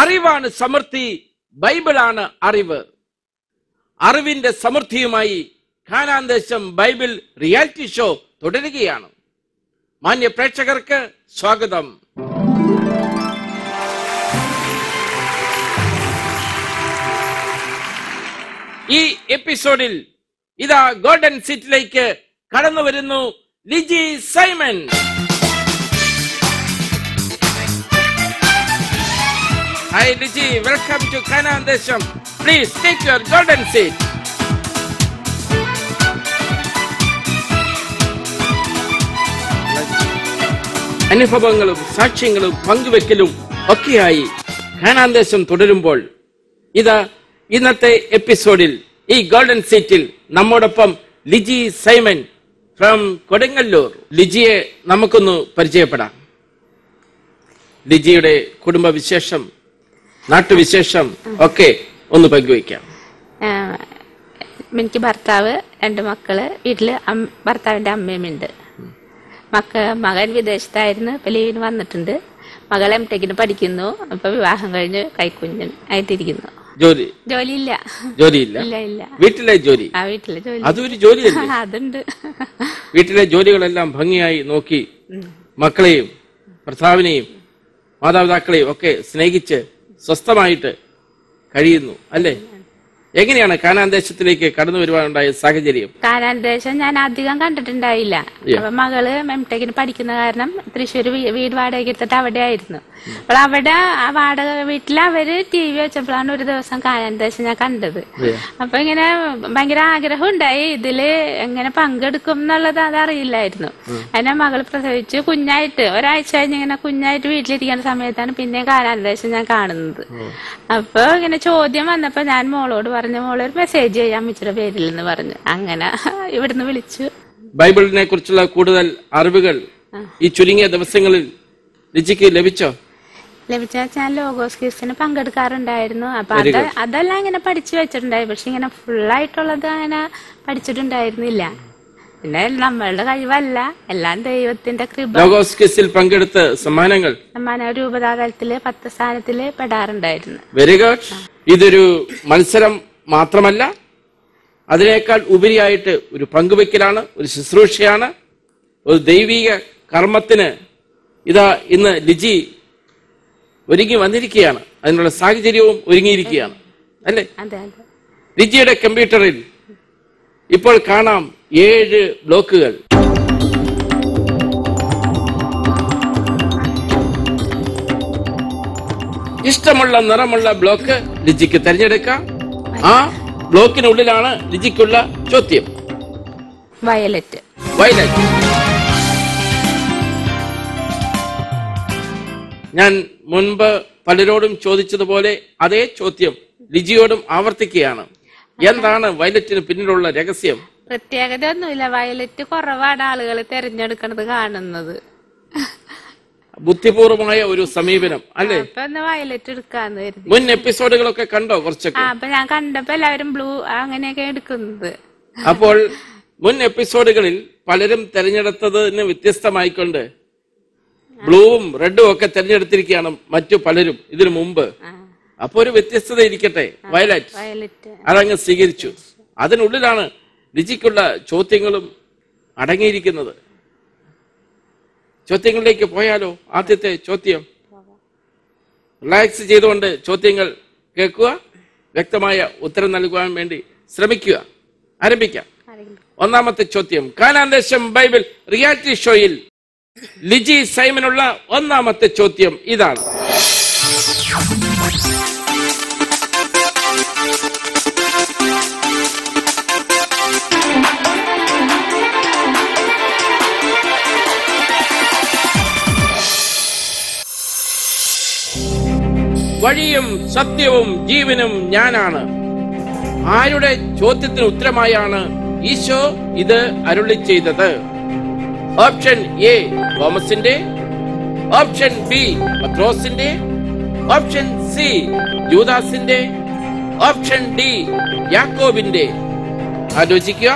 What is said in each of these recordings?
അറിവാണ് സമൃദ്ധി, ബൈബിളാണ് അറിവ്. അറിവിന്റെ സമൃദ്ധിയുമായി കാനാൻ ദേശം ബൈബിൾ റിയാലിറ്റി ഷോ തുടരുകയാണ്. മാന്യ പ്രേക്ഷകർക്ക് സ്വാഗതം. ഈ എപ്പിസോഡിൽ ഇതാ ഗോൾഡൻ സീറ്റിലേക്ക് കടന്നു വരുന്നു Liji Simon. Hi Liji, welcome to Kanan Desham. Please take your golden seat. അനുഭവങ്ങളും സാക്ഷ്യങ്ങളും പങ്കുവെക്കലും ഒക്കെയായി കാനാൻ ദേശം തുടരുമ്പോൾ ഇതാ ഇന്നത്തെ എപ്പിസോഡിൽ ഈ ഗോൾഡൻ സീറ്റിൽ നമ്മോടൊപ്പം ലിജി സൈമൺ ഫ്രം കൊടുങ്ങല്ലൂർ. ലിജിയെ നമുക്കൊന്ന് പരിചയപ്പെടാം. ലിജിയുടെ കുടുംബവിശേഷം, നാട്ടുവിശേഷം ഒക്കെ ഒന്ന് പങ്കുവയ്ക്കാം. എനിക്ക് ഭർത്താവ്, 2 മക്കള്, വീട്ടില് ഭർത്താവിന്റെ അമ്മയുമുണ്ട്. മകൻ വിദേശത്തായിരുന്നു, ഇപ്പൊ ലീവിന് വന്നിട്ടുണ്ട്. മകൾ എംടെക്കിന് പഠിക്കുന്നു. ഇപ്പൊ വിവാഹം കഴിഞ്ഞ് കൈക്കുഞ്ഞൻ ആയിട്ടിരിക്കുന്നു. ജോലിയില്ല. ഇല്ല. വീട്ടിലെ ജോലി? വീട്ടിലെ ജോലി. അതൊരു ജോലിയല്ലേ? അതുണ്ട്. വീട്ടിലെ ജോലികളെല്ലാം ഭംഗിയായി നോക്കി മക്കളെയും ഭർത്താവിനെയും മാതാപിതാക്കളെയും ഒക്കെ സ്നേഹിച്ച് സ്വസ്ഥമായിട്ട് കഴിയുന്നു അല്ലേ? എങ്ങനെയാണ് കാനാൻ ദേശത്തിലേക്ക് കടന്നു വരുവാനുണ്ടായ സാഹചര്യം? കാനാൻ ദേശം ഞാൻ അധികം കണ്ടിട്ടുണ്ടായില്ല. അപ്പൊ മകള് എംടെക്കിന് പഠിക്കുന്ന കാരണം തൃശ്ശൂർ വീട് വാടക എടുത്തിട്ട് അവിടെ ആയിരുന്നു. അപ്പോൾ അവിടെ ആ വാടക വീട്ടിൽ അവര് TV വെച്ചപ്പോഴാണ് ഒരു ദിവസം കാനാൻ ദേശം ഞാൻ കണ്ടത്. അപ്പൊ ഇങ്ങനെ ഭയങ്കര ആഗ്രഹം ഉണ്ടായി, ഇതില് എങ്ങനെ പങ്കെടുക്കും എന്നുള്ളത് അതറിയില്ലായിരുന്നു. അതിനെ മകള് പ്രസവിച്ച് കുഞ്ഞായിട്ട് ഒരാഴ്ച കഴിഞ്ഞ് ഇങ്ങനെ കുഞ്ഞായിട്ട് വീട്ടിലിരിക്കുന്ന സമയത്താണ് പിന്നെ കാനാൻ ദേശം ഞാൻ കാണുന്നത്. അപ്പൊ ഇങ്ങനെ ചോദ്യം വന്നപ്പോ ഞാൻ മോളോട് പറഞ്ഞു, മോളൊരു മെസ്സേജ് ചെയ്യാൻ അമ്മച്ചിയുടെ പേരിൽ എന്ന് പറഞ്ഞു. അങ്ങനെ ഇവിടുന്ന് വിളിച്ചു. ബൈബിളിനെ കുറിച്ചുള്ള കൂടുതൽ അറിവുകൾ ഈ ചുരുങ്ങിയ ദിവസങ്ങളിൽ ലിജിക്ക് ലഭിച്ചോ? ഞാൻ ലോഗോസ് ക്വിസിന് പങ്കെടുക്കാറുണ്ടായിരുന്നു. അപ്പൊ അതെല്ലാം ഇങ്ങനെ പഠിച്ചു വെച്ചിട്ടുണ്ടായി. പക്ഷെ ഇങ്ങനെ ഫുള്ളായിട്ടുള്ളത് അങ്ങനെ പഠിച്ചിട്ടുണ്ടായിരുന്നില്ല. പിന്നെ നമ്മളുടെ കഴിവല്ല, എല്ലാം ദൈവത്തിന്റെ കൃപ. ലോഗോസ് ക്വിസിൽ പങ്കെടുത്ത സമ്മാനം രൂപതാതലത്തില് 10 സ്ഥാനത്തില് പെടാറുണ്ടായിരുന്നു. Very good. ഇതൊരു മത്സരം മാത്രമല്ല, അതിനേക്കാൾ ഉപരിയായിട്ട് ഒരു പങ്കുവെക്കലാണ്, ഒരു ശുശ്രൂഷയാണ്, ഒരു ദൈവിക കർമ്മത്തിന് ഇതാ ഇന്ന് ലിജി ഒരുങ്ങി വന്നിരിക്കുകയാണ്. അതിനുള്ള സാഹചര്യവും ഒരുങ്ങിയിരിക്കുകയാണ് അല്ലേ? ലിജിയുടെ കമ്പ്യൂട്ടറിൽ ഇപ്പോൾ കാണാം 7 ബ്ലോക്കുകൾ. ഇഷ്ടമുള്ള നിറമുള്ള ബ്ലോക്ക് ലിജിക്ക് തിരഞ്ഞെടുക്കാം. ആ ബ്ലോക്കിനുള്ളിലാണ് ലിജിക്കുള്ള ചോദ്യം. വയലറ്റ്. ഞാൻ മുൻപ് പലരോടും ചോദിച്ചതുപോലെ അതേ ചോദ്യം ലിജിയോടും ആവർത്തിക്കുകയാണ്. എന്താണ് വയലറ്റിന് പിന്നിലുള്ള രഹസ്യം? പ്രത്യേകത ഒന്നുമില്ല, വയലറ്റ് കുറവാണ് ആളുകൾ തിരഞ്ഞെടുക്കുന്നത് കാണുന്നത്. ബുദ്ധിപൂർവമായ ഒരു സമീപനം അല്ലേ? വയലറ്റ് എടുക്കാന്ന് കരുതി. മുൻ എപ്പിസോഡുകളൊക്കെ കണ്ടോ? കുറച്ചൊക്കെ. അപ്പൊ ഞാൻ കണ്ടപ്പോ എല്ലാവരും ബ്ലൂ അങ്ങനെയൊക്കെ എടുക്കുന്നത്. അപ്പോൾ മുൻ എപ്പിസോഡുകളിൽ പലരും തെരഞ്ഞെടുത്തതിന് വ്യത്യസ്തമായിക്കൊണ്ട് ബ്ലൂവും റെഡും ഒക്കെ തെരഞ്ഞെടുത്തിരിക്കുകയാണ് മറ്റു പലരും ഇതിനു മുമ്പ്. അപ്പൊ ഒരു വ്യത്യസ്തത ഇരിക്കട്ടെ, വയലറ്റ് അതങ്ങ് സ്വീകരിച്ചു. അതിനുള്ളിലാണ് ലിജിക്കുള്ള ചോദ്യങ്ങളും അടങ്ങിയിരിക്കുന്നത്. ചോദ്യങ്ങളിലേക്ക് പോയാലോ? ആദ്യത്തെ ചോദ്യം, റിലാക്സ് ചെയ്തുകൊണ്ട് ചോദ്യങ്ങൾ കേൾക്കുക, വ്യക്തമായ ഉത്തരം നൽകുവാൻ വേണ്ടി ശ്രമിക്കുക. ആരംഭിക്കാം. ഒന്നാമത്തെ ചോദ്യം, കാനാൻ ദേശം ബൈബിൾ റിയാലിറ്റി ഷോയിൽ ലിജി സൈമനുള്ള ഒന്നാമത്തെ ചോദ്യം ഇതാണ്. വഴിയും സത്യവും ജീവനും ഞാനാണ്. ആരുടെ ചോദ്യത്തിന് ഉത്തരമായാണ് ഈശോ ഇത് അരുളി ചെയ്തത്? ഓപ്ഷൻ എ തോമസിന്റെ, ഓപ്ഷൻ ബി പത്രോസിന്റെ, ഓപ്ഷൻ സി യൂദാസിന്റെ, ഓപ്ഷൻ ഡി യാക്കോബിന്റെ. ആലോചിക്കുക.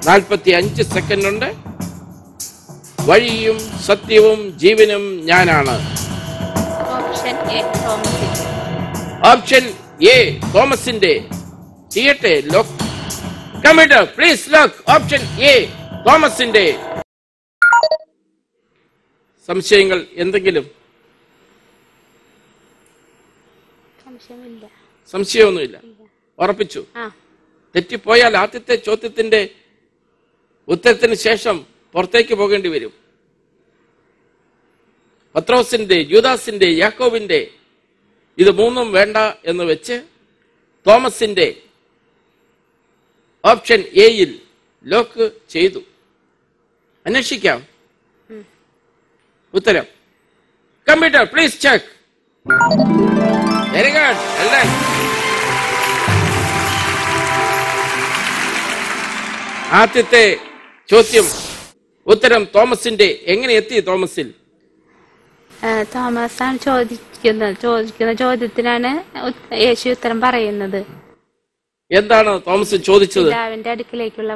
45 സെക്കൻഡ് ഉണ്ട്. വഴിയും സത്യവും ജീവനും ഞാനാണ്. ഓപ്ഷൻ എ തോമസിന്റെ. ചെയ്യട്ടെ lock. Computer please lock. Option A തോമസിന്റെ. സംശയങ്ങൾ എന്തെങ്കിലും? സംശയമൊന്നുമില്ല. ഉറപ്പിച്ചു. തെറ്റിപ്പോയാൽ ആദ്യത്തെ ചോദ്യത്തിന്റെ ഉത്തരത്തിന് ശേഷം പുറത്തേക്ക് പോകേണ്ടി വരും. പത്രോസിന്റെ, യൂദാസിന്റെ, യാക്കോബിന്റെ ഇത് മൂന്നും വേണ്ട എന്ന് വെച്ച് തോമസിന്റെ ഓപ്ഷൻ എയിൽ ലോക്ക് ചെയ്തു. അന്വേഷിക്കാം ഉത്തരം. Computer please check. Very good. ആദ്യത്തെ ചോദ്യം ഉത്തരം തോമസിന്റെ. എങ്ങനെ എത്തി തോമസിൽ? തോമസാണ് ചോദിക്കുന്ന ചോദ്യത്തിനാണ് യേശു ഉത്തരം പറയുന്നത്. എന്താണ് തോമസ് ചോദിച്ചത്? പിതാവിന്റെ അടുക്കിലേക്കുള്ള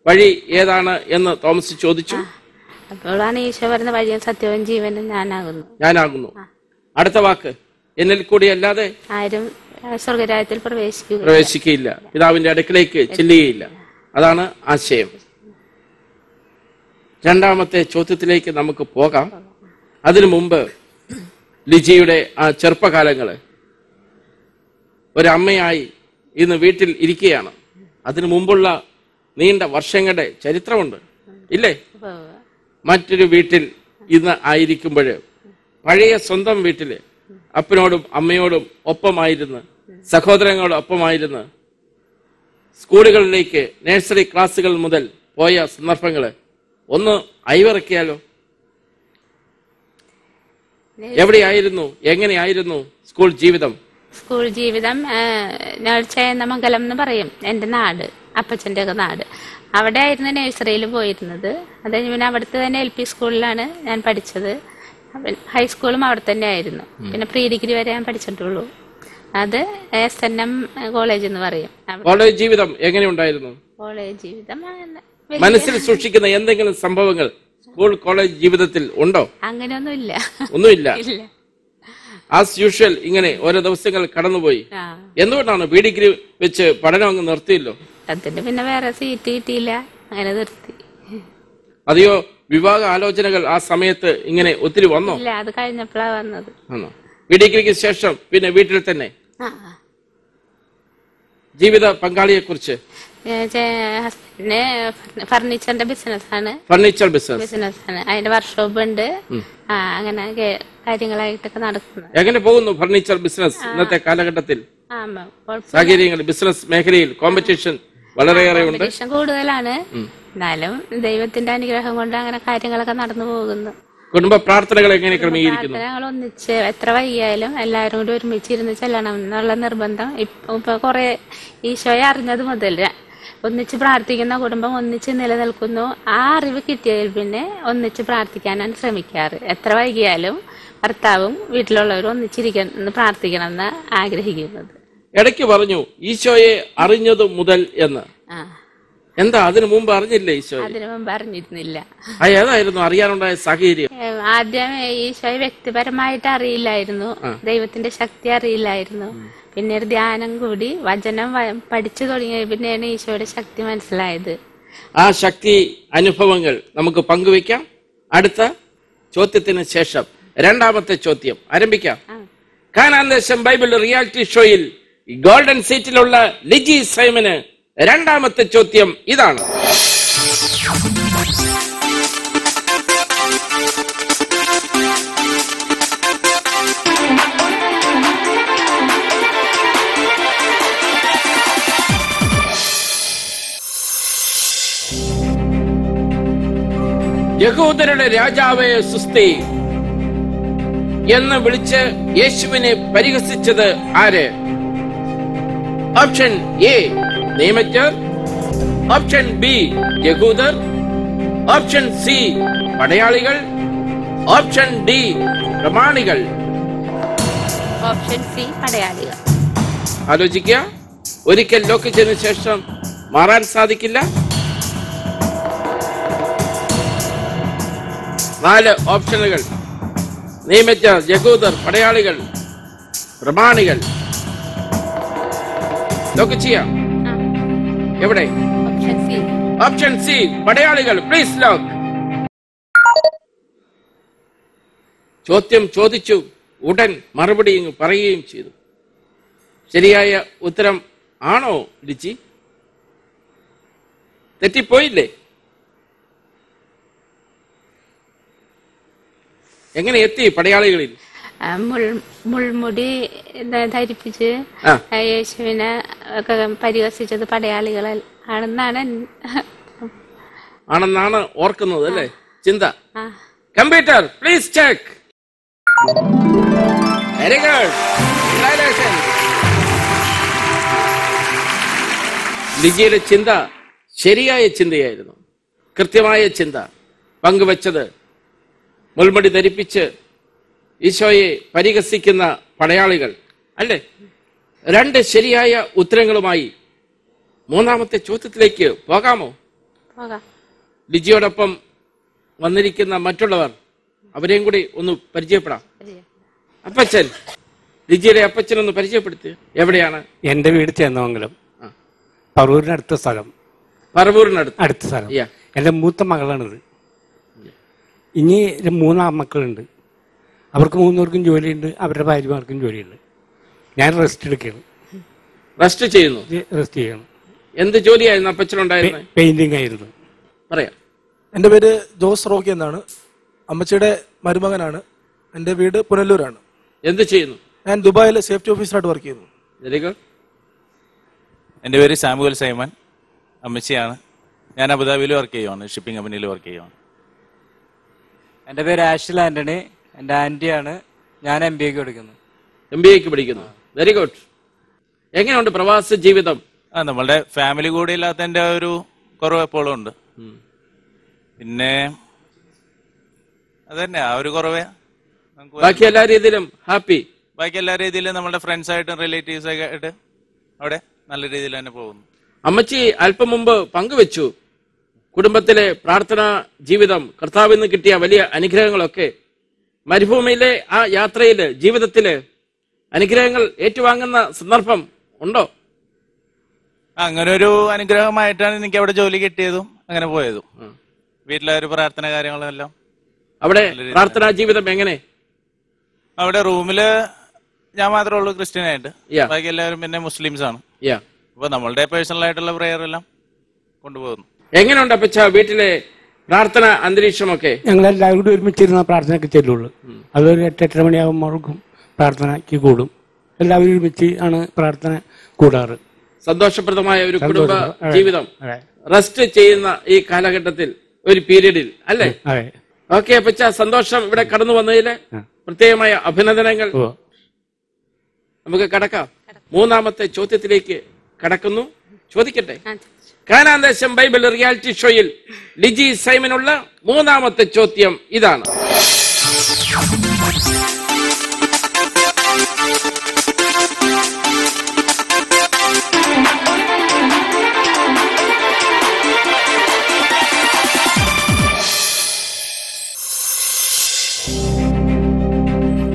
വഴി ഏതാണ് എന്ന് തോമസ് ചോദിച്ചു. അപ്പോഴാണ് ഈശോ പറയുന്ന വഴിയും സത്യവും ജീവനും ഞാനാകുന്നു. അടുത്ത വാക്ക് എന്നിൽ കൂടി അല്ലാതെ ആരും സ്വർഗരാജ്യത്തിൽ പ്രവേശിക്കുകയില്ല, പിതാവിന്റെ അടുക്കിലേക്ക് ചെല്ലുകയില്ല. അതാണ് ആശയം. രണ്ടാമത്തെ ചോദ്യത്തിലേക്ക് നമുക്ക് പോകാം. അതിനു മുമ്പ് ലിജിയുടെ ആ ചെറുപ്പകാലങ്ങള് ഒരമ്മയായി ഇന്ന് വീട്ടിൽ ഇരിക്കുകയാണ്. അതിനു മുമ്പുള്ള നീണ്ട വർഷങ്ങളുടെ ചരിത്രമുണ്ട് ഇല്ലേ? മറ്റൊരു വീട്ടിൽ ഇന്ന് ആയിരിക്കുമ്പോൾ പഴയ സ്വന്തം വീട്ടില് അപ്പനോടും അമ്മയോടും ഒപ്പമായിരുന്ന്, സഹോദരങ്ങളോടും ഒപ്പമായിരുന്ന് സ്കൂളുകളിലേക്ക് നഴ്സറി ക്ലാസ്സുകൾ മുതൽ പോയ സന്ദർഭങ്ങള് ഒന്ന് അയവിറക്കിയാലോ? എവിടെയായിരുന്നു, എങ്ങനെയായിരുന്നു സ്കൂൾ ജീവിതം? സ്കൂൾ ജീവിതം ചേന്നമംഗലം എന്ന് പറയും എന്റെ നാട്, അപ്പച്ചന്റെ ഒക്കെ നാട്. അവിടെ ആയിരുന്നു നഴ്സറിയിൽ പോയിരുന്നത്. അത് പിന്നെ അവിടുത്തെ തന്നെ LP സ്കൂളിലാണ് ഞാൻ പഠിച്ചത്. ഹൈസ്കൂളും അവിടെ തന്നെ ആയിരുന്നു. പിന്നെ പ്രീ ഡിഗ്രി വരെ ഞാൻ പഠിച്ചിട്ടുള്ളൂ. അത് SNM കോളേജ് എന്ന് പറയും. കോളേജ് ജീവിതം എങ്ങനെയുണ്ടായിരുന്നു? കോളേജ് ജീവിതം മനസ്സിൽ സൂക്ഷിക്കുന്ന എന്തെങ്കിലും സംഭവങ്ങൾ സ്കൂൾ കോളേജ് ജീവിതത്തിൽ ഉണ്ടോ? അങ്ങനെയൊന്നുമില്ല. ഒന്നുമില്ല. ആസ് യൂഷ്വൽ ഇങ്ങനെ ഓരോ ദിവസങ്ങൾ കടന്നുപോയി. എന്തുകൊണ്ടാണ് പ്രീ ഡിഗ്രി വെച്ച് പഠനം അങ്ങ് നിർത്തിയല്ലോ? അതിന് പിന്നെ വേറെ സീറ്റ് കിട്ടിയില്ല, അങ്ങനെ നിർത്തി. അതെയോ? വിവാഹ ആലോചനകൾ ആ സമയത്ത് ഇങ്ങനെ ഒത്തിരി വന്നോ? ഇല്ല, അത് കഴിഞ്ഞപ്പോഴാ വന്നത്. പ്രീ ഡിഗ്രിക്ക് ശേഷം പിന്നെ വീട്ടിൽ തന്നെ. ജീവിത പങ്കാളിയെ കുറിച്ച്? ഫർണിച്ചറിന്റെ ബിസിനസ്സാണ്. ഫർണിച്ചർ ബിസിനസ്സാണ്. അതിന്റെ വർക്ക്ഷോപ്പ് ഉണ്ട്. അങ്ങനെ കാര്യങ്ങളായിട്ടൊക്കെ നടക്കുന്നു. എങ്ങനെ പോകുന്നു ഫർണിച്ചർ ബിസിനസ് ഇന്നത്തെ കാലഘട്ടത്തിൽ? സാഹചര്യങ്ങൾ ബിസിനസ് മേഖലയിൽ കോമ്പറ്റീഷൻ വളരെയേറെ ഉണ്ട്. കൂടുതലാണ്. എന്നാലും ദൈവത്തിന്റെ അനുഗ്രഹം കൊണ്ട് അങ്ങനെ കാര്യങ്ങളൊക്കെ നടന്നു പോകുന്നു. കുടുംബ പ്രാർത്ഥനകൾ എങ്ങനെ ക്രമീകരിക്കുന്നു? പ്രാർത്ഥനകൾ ഒന്നിച്ച് എത്ര വയ്യാലും എല്ലാവരും കൂടി ഒരുമിച്ചിരുന്ന് ചെല്ലണം എന്നുള്ള നിർബന്ധം. ഇപ്പൊ കുറെ ഈശോയെ അറിഞ്ഞത് മുതൽ ഒന്നിച്ച് പ്രാർത്ഥിക്കുന്ന കുടുംബം ഒന്നിച്ച് നിലനിൽക്കുന്നു. ആ അറിവ് കിട്ടിയതിൽ പിന്നെ ഒന്നിച്ച് പ്രാർത്ഥിക്കാനാണ് ശ്രമിക്കാറ്. എത്ര വൈകിയാലും ഭർത്താവും വീട്ടിലുള്ളവരും ഒന്നിച്ചിരിക്കുന്ന പ്രാർത്ഥിക്കണം എന്ന് ആഗ്രഹിക്കുന്നത്. ഇടയ്ക്ക് പറഞ്ഞു ഈശോയെ അറിഞ്ഞത് മുതൽ എന്ന്. എന്താ അതിനു മുമ്പ് അറിഞ്ഞില്ലേ ഈശോ? അതിനു മുമ്പ് അറിഞ്ഞിരുന്നില്ല. ഏതായിരുന്നു അറിയാനുണ്ടായ സാഹചര്യം? ആദ്യം ഈശോയെ വ്യക്തിപരമായിട്ട് അറിയില്ലായിരുന്നു, ദൈവത്തിന്റെ ശക്തി അറിയില്ലായിരുന്നു. പിന്നീട് ധ്യാനം കൂടി വചനം പഠിച്ചു തുടങ്ങിയ പിന്നെയാണ് ഈശോയുടെ ശക്തി മനസ്സിലായത്. ആ ശക്തി അനുഭവങ്ങൾ നമുക്ക് പങ്കുവെക്കാം അടുത്ത ചോദ്യത്തിന് ശേഷം. രണ്ടാമത്തെ ചോദ്യം ആരംഭിക്കാം. കാനാൻ ദേശം ബൈബിൾ റിയാലിറ്റി ഷോയിൽ ഗോൾഡൻ സീറ്റിലുള്ള ലിജി സൈമന് രണ്ടാമത്തെ ചോദ്യം ഇതാണ്. യഹൂദരുടെ രാജാവേ സുസ്തി എന്ന് വിളിച്ച് യേശുവിനെ പരിഹസിച്ചത് ആര്? ഓപ്ഷൻ എ നിയമജ്ഞർ, ഓപ്ഷൻ ബി യഹൂദർ, ഓപ്ഷൻ സി പടയാളികൾ, ഓപ്ഷൻ ഡി പ്രമാണികൾ. ഓപ്ഷൻ സി പടയാളികൾ. ആലോചിക്കുക. ഒരിക്കൽ ലോക്ക് ചെയ്തതിനു ശേഷം മാറാൻ സാധിക്കില്ല. 4 ഓപ്ഷനുകൾ: നിയമജ്ഞർ, യഹൂദർ, പടയാളികൾ, പ്രമാണികൾ. ലോക്ക് ചെയ്യാം. എവിടെ? ഓപ്ഷൻ സി, പടയാളികൾ. Please lock. ചോദ്യം ചോദിച്ചു, ഉടൻ മറുപടി പറയുകയും ചെയ്തു. ശരിയായ ഉത്തരം ആണോ ലിജി? തെറ്റിപ്പോയില്ലേ? എങ്ങനെ എത്തി പടയാളികളിൽ? മുൾമുടി ധരിപ്പിച്ച് യേശുവിനെ ഒക്കെ പരിഹസിച്ചത് പടയാളികൾ ആണെന്നാണ് ഓർക്കുന്നത് അല്ലേ? ചിന്ത. Computer please check. Very good. ലിജിയുടെ ചിന്ത ശരിയായ ചിന്തയായിരുന്നു. കൃത്യമായ ചിന്ത പങ്കുവച്ചത്. മുൾമുടി ധരിപ്പിച്ച് ഈശോയെ പരിഹസിക്കുന്ന പടയാളികൾ അല്ലേ? 2 ശരിയായ ഉത്തരങ്ങളുമായി 3ാമത്തെ ചോദ്യത്തിലേക്ക് പോകാമോ? ലിജിയോടൊപ്പം വന്നിരിക്കുന്ന മറ്റുള്ളവർ, അവരെയും കൂടി ഒന്ന് പരിചയപ്പെടാം. അപ്പച്ചൻ, ലിജിയുടെ അപ്പച്ചനൊന്ന് പരിചയപ്പെടുത്തി. എവിടെയാണ്? എന്റെ വീട് ചേന്നമംഗലം, പറവൂരിനടുത്ത സ്ഥലം. പറവൂരിനടുത്ത സ്ഥലം. എന്റെ മൂത്ത മകളാണിത്. ഇനി 3 ആൺമക്കളുണ്ട്. അവർക്ക് 3 പേർക്കും ജോലിയുണ്ട്, അവരുടെ ഭാര്യമാർക്കും ജോലിയുണ്ട്. ഞാൻ റെസ്റ്റ് എടുക്കുകയാണ്. റെസ്റ്റ് ചെയ്യണം. എന്ത് ജോലിയായിരുന്നു അപ്പച്ചനുണ്ടായിരുന്നത്? പെയിന്റിംഗ് ആയിരുന്നു. പറയാം. എൻ്റെ പേര് ജോസ് റോക്കി എന്നാണ്. അമ്മച്ചിയുടെ മരുമകനാണ്. എൻ്റെ വീട് പുനലൂരാണ്. എന്ത് ചെയ്യുന്നു? ഞാൻ ദുബായിൽ സേഫ്റ്റി ഓഫീസറായിട്ട് വർക്ക് ചെയ്യുന്നു. Very good. എൻ്റെ പേര് സാമുവൽ സൈമൻ. അമ്മച്ചിയാണ്. ഞാൻ അബുദാബിയിൽ വർക്ക് ചെയ്യുവാണ്, ഷിപ്പിംഗ് കമ്പനിയിൽ വർക്ക് ചെയ്യുവാണ്. എൻ്റെ പേര് ആഷിൽ ആന്റണി. എൻ്റെ ആന്റിയാണ്. ഞാൻ MBA പഠിക്കുന്നു. Very good. എങ്ങനെയുണ്ട് പ്രവാസ ജീവിതം? നമ്മളുടെ ഫാമിലി കൂടെ ഇല്ലാത്തതിന്റെ ഒരു കുറവ് എപ്പോഴും ഉണ്ട്. പിന്നെ അതന്നെ ആ ഒരു കുറവേ. ബാക്കി എല്ലാ രീതിയിലും ഹാപ്പി. ബാക്കി എല്ലാ രീതിയിലും നമ്മുടെ ഫ്രണ്ട്സ് ആയിട്ടും റിലേറ്റീവ്സ് ആയിട്ട് അവിടെ നല്ല രീതിയിൽ തന്നെ പോകുന്നു. അമ്മച്ചി അല്പം മുമ്പ് പങ്കുവെച്ചു കുടുംബത്തിലെ പ്രാർത്ഥനാ ജീവിതം, കർത്താവിൽ നിന്ന് കിട്ടിയ വലിയ അനുഗ്രഹങ്ങളൊക്കെ. മരുഭൂമിയിലെ ആ യാത്രയില്, ജീവിതത്തില് അനുഗ്രഹങ്ങൾ ഏറ്റുവാങ്ങുന്ന സന്ദർഭം ഉണ്ടോ? അങ്ങനെ ഒരു അനുഗ്രഹമായിട്ടാണ് എനിക്ക് അവിടെ ജോലി കിട്ടിയതും അങ്ങനെ പോയതും. വീട്ടിലെ ഒരു പ്രാർത്ഥന കാര്യങ്ങളെല്ലാം. അവിടെ പ്രാർത്ഥനാ ജീവിതം എങ്ങനെ? അവിടെ റൂമില് ഞാൻ മാത്രമേ ഉള്ളൂ ക്രിസ്ത്യനായിട്ട്. ബാക്കി എല്ലാവരും പിന്നെ മുസ്ലിംസ് ആണ്. അപ്പൊ നമ്മളുടെ പേഴ്സണൽ ആയിട്ടുള്ള പ്രെയർ എല്ലാം കൊണ്ടുപോകുന്നു. എങ്ങനെയുണ്ട് അപ്പച്ച വീട്ടിലെ പ്രാർത്ഥന അന്തരീക്ഷമൊക്കെ? ഞങ്ങളെല്ലാവരും കൂടി ഒരുമിച്ചിരുന്ന പ്രാർത്ഥനയ്ക്ക് ചെല്ലുള്ളൂ. അതൊരു 8-8:30 മണിയാകുമ്പോഴേക്കും പ്രാർത്ഥനയ്ക്ക് കൂടും. എല്ലാവരും ഒരുമിച്ച് ആണ് പ്രാർത്ഥന കൂടാറ്. സന്തോഷപ്രദമായ ഒരു കുടുംബ ജീവിതം റെസ്റ്റ് ചെയ്യുന്ന ഈ കാലഘട്ടത്തിൽ, ഒരു പീരീഡിൽ അല്ലേ? ഓക്കെ അപ്പച്ച, സന്തോഷം ഇവിടെ കടന്നു വന്നതില് പ്രത്യേകമായ അഭിനന്ദനങ്ങൾ. നമുക്ക് കടക്കാം. 3ാമത്തെ ചോദ്യത്തിലേക്ക് കടക്കുന്നു. ചോദിക്കട്ടെ. കാനാൻ ദേശം ബൈബിൾ റിയാലിറ്റി ഷോയിൽ ലിജി സൈമനുള്ള 3ാമത്തെ ചോദ്യം ഇതാണ്.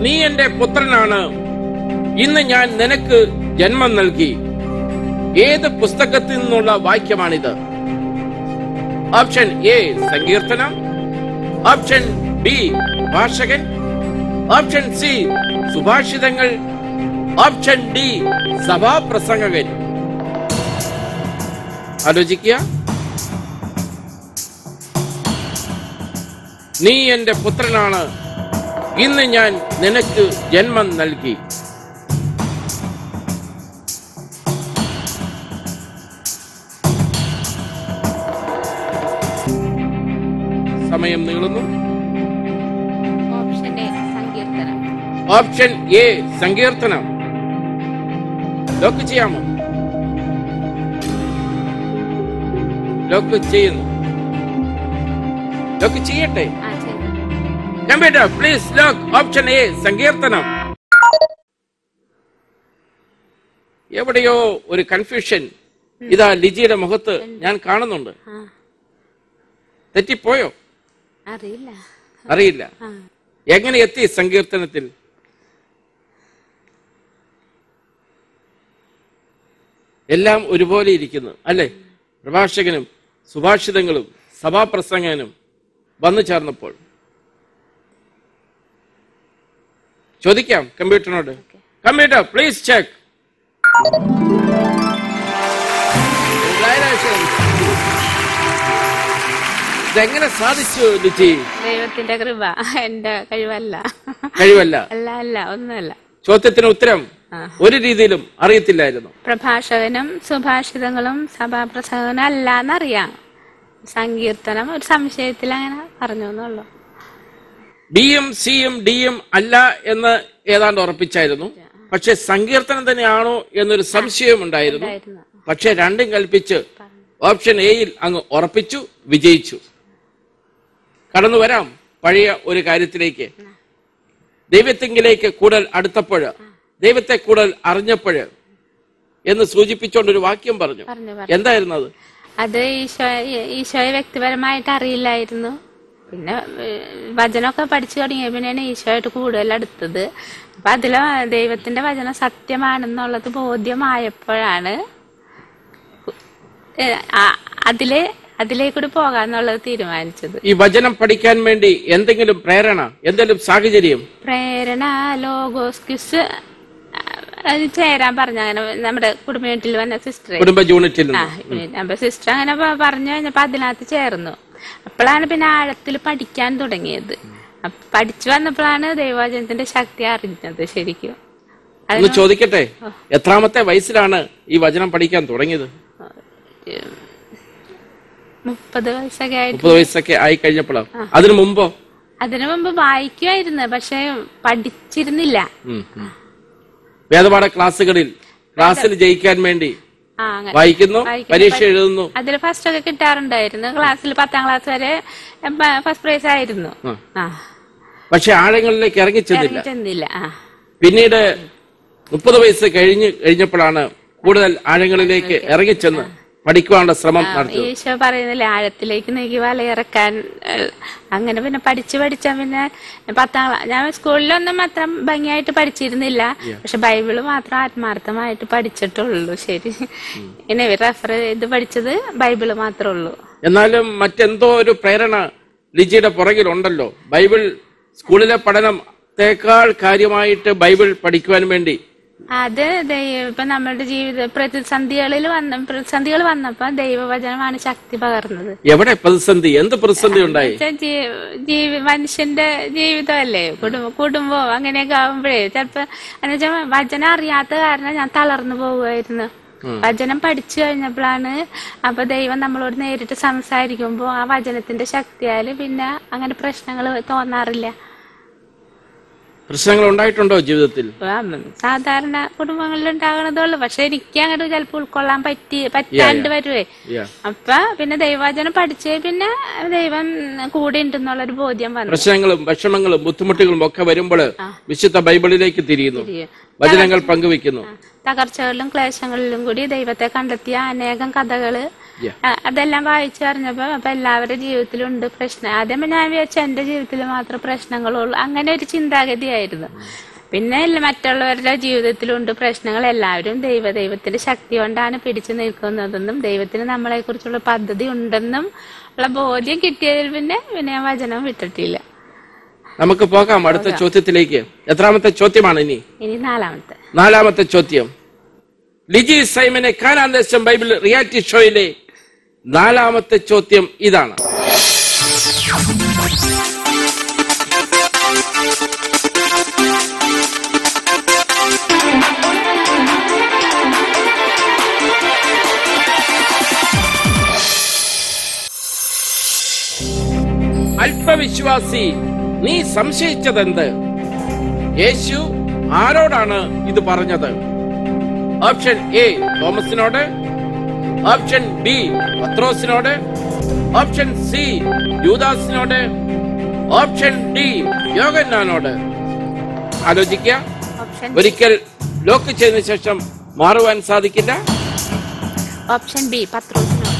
നീ എന്റെ പുത്രനാണ്, ഇന്ന് ഞാൻ നിനക്ക് ജന്മം നൽകി. ഏത് പുസ്തകത്തിൽ നിന്നുള്ള വാക്യമാണിത്? ഓപ്ഷൻ എ സങ്കീർത്തനം, ഓപ്ഷൻ ബി ഭാഷകൻ, ഓപ്ഷൻ സി സുഭാഷിതങ്ങൾ, ഓപ്ഷൻ ഡി സഭാപ്രസംഗകൻ. ആലോചിക്കുക. നീ എന്റെ പുത്രനാണ്, ഇന്ന് ഞാൻ നിനക്ക് ജന്മം നൽകി. സമയം നീളുന്നു. ഓപ്ഷൻ എ സങ്കീർത്തനം. ലോക്ക് ചെയ്യാമോ? ലോക്ക് ചെയ്യുന്നു. ലോക്ക് ചെയ്യട്ടെ. Computer please lock option A സങ്കീർത്തനം. എവിടെയോ ഒരു കൺഫ്യൂഷൻ ഇതാ ലിജിയുടെ മുഖത്ത് ഞാൻ കാണുന്നുണ്ട്. തെറ്റിപ്പോയോ? അറിയില്ല. എങ്ങനെ എത്തി സങ്കീർത്തനത്തിൽ? എല്ലാം ഒരുപോലെ ഇരിക്കുന്നു അല്ലെ? പ്രഭാഷകനും സുഭാഷിതങ്ങളും സഭാപ്രസംഗനും വന്നു ചേർന്നപ്പോൾ. ചോദിക്കാം കമ്പ്യൂട്ടറിനോട്. Computer please check. ഇതെങ്ങനെ സാധിച്ചു ലിജി? ദൈവത്തിന്റെ കൃപ, എന്റെ കഴിവല്ല. അല്ല ഒന്നുമല്ല. ചോദ്യത്തിന് ഉത്തരം ഒരു രീതിയിലും അറിയത്തില്ലായിരുന്നു. പ്രഭാഷകനും സുഭാഷിതങ്ങളും സഭാപ്രസംഗനും അല്ലാന്നറിയാം. സങ്കീർത്തനം ഒരു സംശയത്തിൽ അങ്ങനെ പറഞ്ഞു എന്നുള്ളൂ. ബിയും സിയും ഡിയും അല്ല എന്ന് ഏതാണ്ട് ഉറപ്പിച്ചായിരുന്നു. പക്ഷെ സങ്കീർത്തനം തന്നെയാണോ എന്നൊരു സംശയം ഉണ്ടായിരുന്നു. പക്ഷെ രണ്ടും കൽപ്പിച്ച് ഓപ്ഷൻ എയിൽ അങ്ങ് ഉറപ്പിച്ചു, വിജയിച്ചു. കടന്നു വരാം പഴയ ഒരു കാര്യത്തിലേക്ക്. ദൈവത്തിങ്കിലേക്ക് കൂടുതൽ അടുത്തപ്പോഴ്, ദൈവത്തെ കൂടുതൽ അറിഞ്ഞപ്പോഴ് എന്ന് സൂചിപ്പിച്ചുകൊണ്ടൊരു വാക്യം പറഞ്ഞു. എന്തായിരുന്നു അത്? അത് ഈശോയെ വ്യക്തിപരമായിട്ട് അറിയില്ലായിരുന്നു. പിന്നെ വചനമൊക്കെ പഠിച്ചു തുടങ്ങിയ പിന്നെയാണ് ഈശോയായിട്ട് കൂടുതൽ അടുത്തത്. അപ്പൊ അതില് ദൈവത്തിന്റെ വചനം സത്യമാണെന്നുള്ളത് ബോധ്യമായപ്പോഴാണ് അതിലേക്കൂടി പോകാന്നുള്ളത് തീരുമാനിച്ചത്. ഈ വചനം പഠിക്കാൻ വേണ്ടി എന്തെങ്കിലും പ്രേരണ, എന്തെങ്കിലും സാഹചര്യം? പ്രേരണ ലോഗോസ് ക്വിസ് ചേരാൻ പറഞ്ഞ, അങ്ങനെ നമ്മുടെ കുടുംബ യൂണിറ്റിൽ വന്ന സിസ്റ്റർ, കുടുംബ യൂണിറ്റിൽ അപ്പൊ സിസ്റ്റർ അങ്ങനെ പറഞ്ഞു കഴിഞ്ഞപ്പോ അതിനകത്ത് ചേർന്നു. അപ്പോഴാണ് പിന്നെ ആഴത്തിൽ പഠിക്കാൻ തുടങ്ങിയത്. പഠിച്ചു വന്നപ്പോഴാണ് ദൈവവചനത്തിന്റെ ശക്തി അറിഞ്ഞത് ശരിക്കും. ഒന്ന് ചോദിക്കട്ടെ, എത്രാമത്തെ വയസ്സിലാണ് ഈ വചനം പഠിക്കാൻ തുടങ്ങിയത്? 30 വയസ്സൊക്കെ ആയി കഴിഞ്ഞപ്പോഴോ? അതിനു മുമ്പോ? അതിനു മുമ്പ് വായിക്കുമായിരുന്നു, പക്ഷെ പഠിച്ചിരുന്നില്ല. വേദപാഠ ക്ലാസ്സിൽ ജയിക്കാൻ വേണ്ടി വായിക്കുന്നു, പരീക്ഷ എഴുതുന്നു. അതിൽ ഫസ്റ്റ് ഒക്കെ കിട്ടാറുണ്ടായിരുന്നു. ക്ലാസ്സിൽ 10ാം ക്ലാസ് വരെ ഫസ്റ്റ് പ്രൈസ് ആയിരുന്നു. പക്ഷെ ആഴങ്ങളിലേക്ക് ഇറങ്ങി ചെന്നില്ല. ആ പിന്നീട് 30 വയസ്സ് കഴിഞ്ഞപ്പോഴാണ് കൂടുതൽ ആഴങ്ങളിലേക്ക് ഇറങ്ങിച്ചെന്ന് പഠിക്കുവാനുള്ള ശ്രമം നടത്തി. ഈശോ പറയുന്നില്ല ആഴത്തിലേക്ക് നീക്കി വലയിറക്കാൻ. അങ്ങനെ പിന്നെ പഠിച്ചാ പിന്നെ ഞാൻ സ്കൂളിലൊന്നും അത്ര ഭംഗിയായിട്ട് പഠിച്ചിരുന്നില്ല. പക്ഷെ ബൈബിള് മാത്രം ആത്മാർത്ഥമായിട്ട് പഠിച്ചിട്ടുള്ളൂ. ശരി, ഇനി റെഫർ ചെയ്ത് പഠിച്ചത് ബൈബിള് മാത്രമേ ഉള്ളൂ. എന്നാലും മറ്റെന്തോ ഒരു പ്രേരണ ലിജിയുടെ പുറകിലുണ്ടല്ലോ. ബൈബിൾ സ്കൂളിലെ പഠനത്തെക്കാൾ കാര്യമായിട്ട് ബൈബിൾ പഠിക്കുവാൻ വേണ്ടി. അത് ഇപ്പൊ നമ്മളുടെ ജീവിത പ്രതിസന്ധികൾ വന്നപ്പോ ദൈവവചനമാണ് ശക്തി പകർന്നത്. എവിടെ പ്രതിസന്ധി? എന്ത് പ്രതിസന്ധി ഉണ്ടായി? മനുഷ്യന്റെ ജീവിതമല്ലേ, കുടുംബം അങ്ങനെയൊക്കെ ആവുമ്പോഴേ ചിലപ്പോ എന്നുവെച്ചാൽ വചനം അറിയാത്ത കാരണം ഞാൻ തളർന്നു പോവുമായിരുന്നു. വചനം പഠിച്ചു കഴിഞ്ഞപ്പോഴാണ് അപ്പൊ ദൈവം നമ്മളോട് നേരിട്ട് സംസാരിക്കുമ്പോ ആ വചനത്തിന്റെ ശക്തിയാല് പിന്നെ അങ്ങനെ പ്രശ്നങ്ങൾ തോന്നാറില്ല. പ്രശ്നങ്ങൾ ഉണ്ടായിട്ടുണ്ടോ ജീവിതത്തിൽ? സാധാരണ കുടുംബങ്ങളിൽ ഉണ്ടാകണതുള്ളൂ. പക്ഷെ എനിക്ക് അങ്ങനെ ചിലപ്പോൾ ഉൾക്കൊള്ളാൻ പറ്റാണ്ട് വരുവേ. അപ്പൊ പിന്നെ ദൈവവചനം പഠിച്ചേ പിന്നെ ദൈവം കൂടെ ഉണ്ടെന്നുള്ളൊരു ബോധ്യം വന്നു. പ്രശ്നങ്ങളും വിഷമങ്ങളും ബുദ്ധിമുട്ടുകളും ഒക്കെ വരുമ്പോൾ വിശുദ്ധ ബൈബിളിലേക്ക് തിരിയുന്നു, വചനങ്ങൾ പങ്കുവെക്കുന്നു. തകർച്ചകളിലും ക്ലേശങ്ങളിലും കൂടി ദൈവത്തെ കണ്ടെത്തിയ അനേകം കഥകള് അതെല്ലാം വായിച്ചു അറിഞ്ഞപ്പോ അപ്പൊ എല്ലാവരുടെ ജീവിതത്തിലുണ്ട് പ്രശ്നം. ആദ്യം ഞാൻ വിചാരിച്ചു എന്റെ ജീവിതത്തിൽ മാത്രം പ്രശ്നങ്ങളുള്ളൂ, അങ്ങനെ ഒരു ചിന്താഗതിയായിരുന്നു. പിന്നെ മറ്റുള്ളവരുടെ ജീവിതത്തിലുണ്ട് പ്രശ്നങ്ങൾ. എല്ലാവരും ദൈവത്തിന്റെ ശക്തി കൊണ്ടാണ് പിടിച്ചു നിൽക്കുന്നതെന്നും ദൈവത്തിന് നമ്മളെ കുറിച്ചുള്ള പദ്ധതി ഉണ്ടെന്നും ഉള്ള ബോധ്യം കിട്ടിയതിൽ പിന്നെ ഞാൻ വചനം വിട്ടിട്ടില്ല. നമുക്ക് പോകാം അടുത്ത ചോദ്യത്തിലേക്ക്. എത്രാമത്തെ ചോദ്യമാണ് ഇനി? നാലാമത്തെ ചോദ്യം. ലിജി സൈമനെ കാനാൻ ദേശം ബൈബിൾ റിയാലിറ്റി ഷോയിലെ നാലാമത്തെ ചോദ്യം ഇതാണ്. അല്പവിശ്വാസി, നീ സംശയിച്ചതെന്ത്? യേശു ആരോടാണ് ഇത് പറഞ്ഞത്? ഓപ്ഷൻ എ തോമസിനോട്, ഓപ്ഷൻ ബി പത്രോസിനോട്, ഓപ്ഷൻ സി യൂദാസിനോട്, ഓപ്ഷൻ ഡി യോഹന്നാനോട്. ആലോചിക്കുക. ഒരിക്കൽ ലോക്ക് ചെയ്തതിനു ശേഷം മാറുവാൻ സാധിക്കില്ല. ഓപ്ഷൻ ബി പത്രോസിനോട്.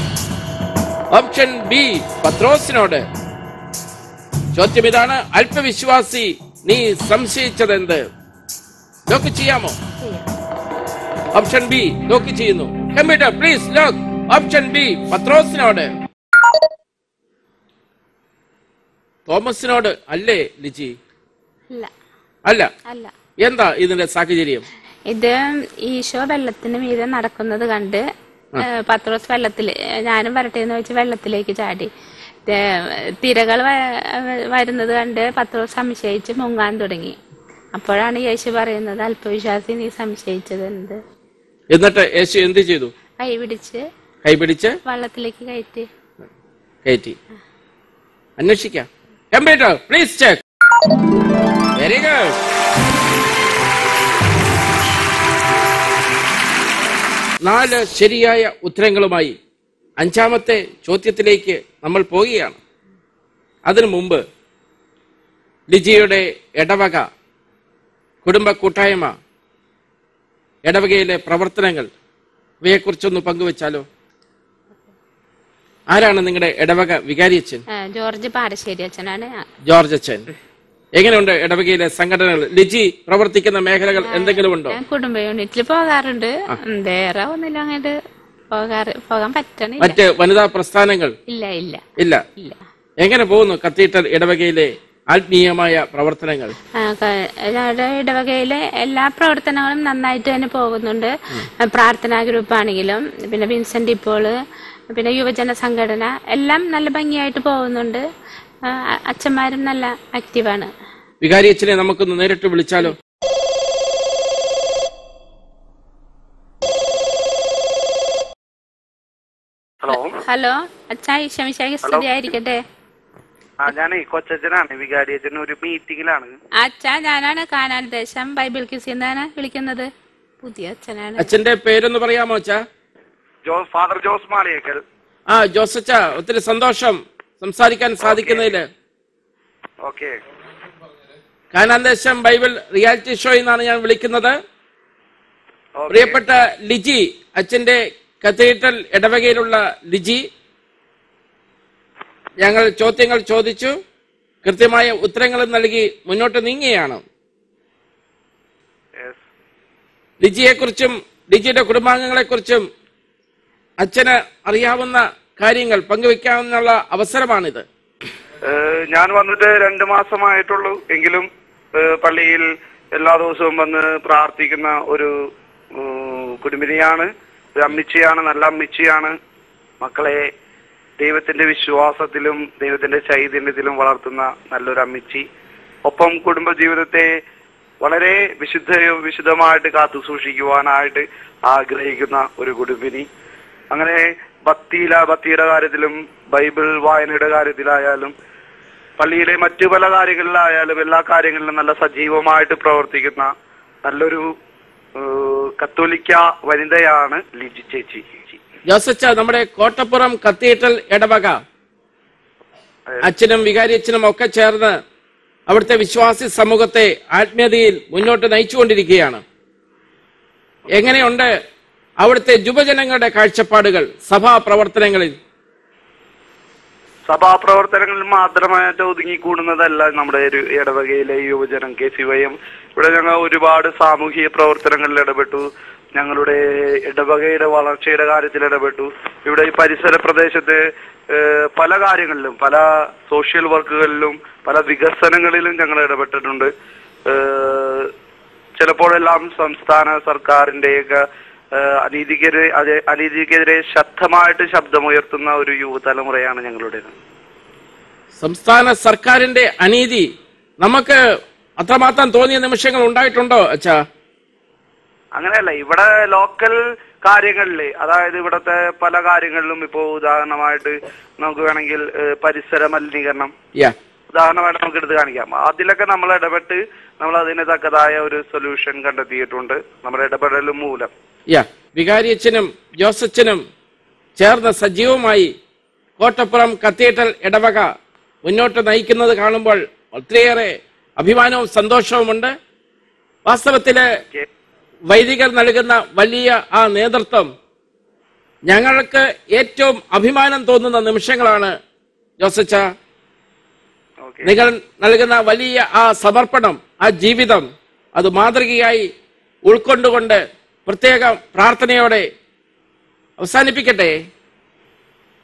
ഓപ്ഷൻ ബി പത്രോസിനോട്. ചോദ്യം ഇതാണ്, അല്പവിശ്വാസി നീ സംശയിച്ചതെന്ത്? ലോക്ക് ചെയ്യാമോ? ഓപ്ഷൻ ബി ലോക്ക് ചെയ്യുന്നു. Computer please lock. Option B പത്രോസിനോട്. തോമസിനോട് അല്ലേ ലിജി? അല്ല. എന്താ ഇതിന്റെ സാഹചര്യം? ഇത് ഈശോ വെള്ളത്തിന് മീതെ നടക്കുന്നത് കണ്ട് പത്രോസ് വെള്ളത്തില്, ഞാനും വരട്ടെ എന്ന് വെച്ച് വെള്ളത്തിലേക്ക് ചാടി. തിരകൾ വരുന്നത് കണ്ട് പത്രോസ് സംശയിച്ച് മുങ്ങാൻ തുടങ്ങി. അപ്പോഴാണ് യേശു പറയുന്നത്, അല്പവിശ്വാസി നീ സംശയിച്ചത് എന്ത്? എന്നിട്ട് യേശു എന്ത് ചെയ്തു? കൈപിടിച്ച് വെള്ളത്തിലേക്ക് കയറ്റി. അന്വേഷിക്കാം. Computer please check. Very good. നാല് ശരിയായ ഉത്തരങ്ങളുമായി അഞ്ചാമത്തെ ചോദ്യത്തിലേക്ക് നമ്മൾ പോവുകയാണ്. അതിനു മുമ്പ് ലിജിയുടെ ഇടവക, കുടുംബ കൂട്ടായ്മ, ഇടവകയിലെ പ്രവർത്തനങ്ങൾ, ഇവയെക്കുറിച്ചൊന്ന് പങ്കുവെച്ചാലോ? ആരാണ് നിങ്ങളുടെ ഇടവക വികാരിയച്ഛൻ? ജോർജ് പാടശ്ശേരി അച്ഛനാണ്. ജോർജ് അച്ഛൻ. എങ്ങനെയുണ്ട് ഇടവകയിലെ സംഘടനകൾ? ലിജി പ്രവർത്തിക്കുന്ന മേഖലകൾ എന്തെങ്കിലും ഉണ്ടോ? കുടുംബ യൂണിറ്റിൽ പോകാറുണ്ട്. വേറെ ഒന്നില്ല, അങ്ങോട്ട് പോകാൻ പറ്റണില്ല. മറ്റ് വനിതാ പ്രസ്ഥാനങ്ങൾ? ഇല്ല. എങ്ങനെ പോകുന്നു കത്തീഡ്രൽ ഇടവകയിലെ ആത്മീയമായ പ്രവർത്തനങ്ങൾ? ഇടവകയിലെ എല്ലാ പ്രവർത്തനങ്ങളും നന്നായിട്ട് തന്നെ പോകുന്നുണ്ട്. പ്രാർത്ഥനാ ഗ്രൂപ്പ് ആണെങ്കിലും, പിന്നെ വിൻസെന്റ് ഇപ്പോള്, പിന്നെ യുവജന സംഘടന, എല്ലാം നല്ല ഭംഗിയായിട്ട് പോകുന്നുണ്ട്. അച്ഛന്മാരും നല്ല ആക്റ്റീവാണ്. വികാരി അച്ഛനെ നമുക്കൊന്ന് നേരിട്ട് വിളിച്ചാലോ? ഹലോ അച്ഛാ, ഈശോമിശിഹായ്ക്ക് സ്തുതിയായിരിക്കട്ടെ. ഞാൻ കൊച്ചച്ഛനാണ്, വികാരി അച്ഛൻ ഒരു മീറ്റിംഗിലാണ്. അച്ഛാ, ഞാനാണ് കാനാൻ ദേശം ബൈബിൾ ക്വിസിന്നാണ് വിളിക്കുന്നത്. പുതിയ അച്ഛനാണ്. അച്ഛന്റെ പേരൊന്ന് പറയാമോ അച്ഛാ? ഫാദർ ജോസ് മാളിയേക്കൽ. ജോസ് അച്ഛ, ഒത്തിരി സന്തോഷം സംസാരിക്കാൻ സാധിക്കുന്നതില്. ഓക്കെ. കാനാൻ ദേശം ബൈബിൾ റിയാലിറ്റി ഷോ എന്നാണ് ഞാൻ വിളിക്കുന്നത്. പ്രിയപ്പെട്ട ലിജി, അച്ഛന്റെ കത്തീഡ്രൽ ഇടവകയിലുള്ള ലിജി, ഞങ്ങൾ ചോദ്യങ്ങൾ ചോദിച്ചു, കൃത്യമായ ഉത്തരങ്ങൾ നൽകി മുന്നോട്ട് നീങ്ങുകയാണ്. ലിജിയെക്കുറിച്ചും ലിജിയുടെ കുടുംബാംഗങ്ങളെ കുറിച്ചും അച്ഛന് അറിയാവുന്ന കാര്യങ്ങൾ പങ്കുവെക്കാവുന്ന അവസരമാണിത്. ഞാൻ വന്നിട്ട് 2 മാസമായിട്ടുള്ളൂ. എങ്കിലും പള്ളിയിൽ എല്ലാ ദിവസവും വന്ന് പ്രാർത്ഥിക്കുന്ന ഒരു കുടുംബിനിയാണ്, ഒരു അമ്മിച്ചിയാണ്, നല്ല അമ്മിച്ചിയാണ്. മക്കളെ ദൈവത്തിന്റെ വിശ്വാസത്തിലും ദൈവത്തിന്റെ ചൈതന്യത്തിലും വളർത്തുന്ന നല്ലൊരു അമ്മിച്ചി. ഒപ്പം കുടുംബജീവിതത്തെ വളരെ വിശുദ്ധമായിട്ട് കാത്തു സൂക്ഷിക്കുവാനായിട്ട് ആഗ്രഹിക്കുന്ന ഒരു കുടുംബിനി. അങ്ങനെ ഭക്തിയുടെ കാര്യത്തിലും ബൈബിൾ വായനയുടെ കാര്യത്തിലായാലും പള്ളിയിലെ മറ്റു പല കാര്യങ്ങളിലായാലും എല്ലാ കാര്യങ്ങളിലും നല്ല സജീവമായിട്ട് പ്രവർത്തിക്കുന്ന നല്ലൊരു കത്തോലിക്ക വനിതയാണ് ലിജി ചേച്ചി. ജോസച്ച, നമ്മുടെ കോട്ടപ്പുറം കത്തീഡ്രൽ ഇടവക അച്ഛനും വികാരി അച്ഛനും ഒക്കെ ചേർന്ന് അവിടുത്തെ വിശ്വാസി സമൂഹത്തെ ആത്മീയതയിൽ മുന്നോട്ട് നയിച്ചുകൊണ്ടിരിക്കുകയാണ്. എങ്ങനെയുണ്ട് അവിടുത്തെ യുവജനങ്ങളുടെ കാഴ്ചപ്പാടുകൾ സഭാ പ്രവർത്തനങ്ങളിൽ? സഭാപ്രവർത്തനങ്ങളിൽ മാത്രമായിട്ട് ഒതുങ്ങിക്കൂടുന്നതല്ല നമ്മുടെ ഒരു ഇടവകയിലെ യുവജനം. KCYM ഇവിടെ ഞങ്ങൾ ഒരുപാട് സാമൂഹിക പ്രവർത്തനങ്ങളിൽ ഇടപെട്ടു. ഞങ്ങളുടെ ഇടവകയുടെ വളർച്ചയുടെ കാര്യത്തിൽ ഇടപെട്ടു. ഇവിടെ ഈ പരിസര പ്രദേശത്ത് പല കാര്യങ്ങളിലും, പല സോഷ്യൽ വർക്കുകളിലും, പല വികസനങ്ങളിലും ഞങ്ങൾ ഇടപെട്ടിട്ടുണ്ട്. ചിലപ്പോഴെല്ലാം സംസ്ഥാന സർക്കാരിന്റെയൊക്കെ അനീതിക്കെതിരെ ശക്തമായിട്ട് ശബ്ദമുയർത്തുന്ന ഒരു യുവതലമുറയാണ് ഞങ്ങളുടേത്. സംസ്ഥാന സർക്കാരിന്റെ അനീതി നമുക്ക് അത്രമാത്രം തോന്നിയ നിമിഷങ്ങൾ ഉണ്ടായിട്ടുണ്ടോ അച്ഛാ? അങ്ങനെയല്ല, ഇവിടെ ലോക്കൽ കാര്യങ്ങളില്, അതായത് ഇവിടത്തെ പല കാര്യങ്ങളിലും ഇപ്പോ ഉദാഹരണമായിട്ട് നമുക്ക് വേണമെങ്കിൽ പരിസര മലിനീകരണം ഉദാഹരണമായിട്ട് നമുക്ക് എടുത്ത് കാണിക്കാം. അതിലൊക്കെ നമ്മൾ ഇടപെട്ട് നമ്മൾ അതിന് തക്കതായ ഒരു സൊല്യൂഷൻ കണ്ടെത്തിയിട്ടുണ്ട് നമ്മുടെ ഇടപെടലും മൂലം. വികാരി അച്ഛനും ജോസച്ചനും ചേർന്ന് സജീവമായി കോട്ടപ്പുറം കത്തീഡ്രൽ ഇടവക മുന്നോട്ട് നയിക്കുന്നത് കാണുമ്പോൾ ഒത്തിരിയേറെ അഭിമാനവും സന്തോഷവുമുണ്ട്. വാസ്തവത്തില് വൈദികർ നൽകുന്ന വലിയ ആ നേതൃത്വം ഞങ്ങൾക്ക് ഏറ്റവും അഭിമാനം തോന്നുന്ന നിമിഷങ്ങളാണ് ജോസച്ച. നിങ്ങൾ നൽകുന്ന വലിയ ആ സമർപ്പണം, ആ ജീവിതം, അത് മാതൃകയായി ഉൾക്കൊണ്ടുകൊണ്ട് പ്രത്യേക പ്രാർത്ഥനയോടെ അവസാനിപ്പിക്കട്ടെ.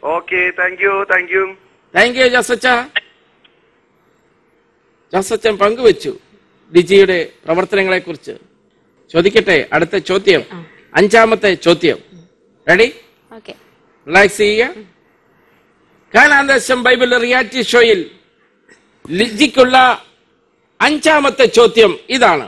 Okay, thank you. Thank you ജോസച്ച. ജോസച്ചൻ പങ്കുവച്ചു ലിജിയുടെ പ്രവർത്തനങ്ങളെ കുറിച്ച്. ചോദിക്കട്ടെ അടുത്ത ചോദ്യം, 5ാമത്തെ ചോദ്യം. റെഡി? റിലാക്സ് ചെയ്യുക. കാനാൻ ദേശം ബൈബിൾ റിയാലിറ്റി ഷോയിൽ ലിജിക്കുള്ള 5ാമത്തെ ചോദ്യം ഇതാണ്.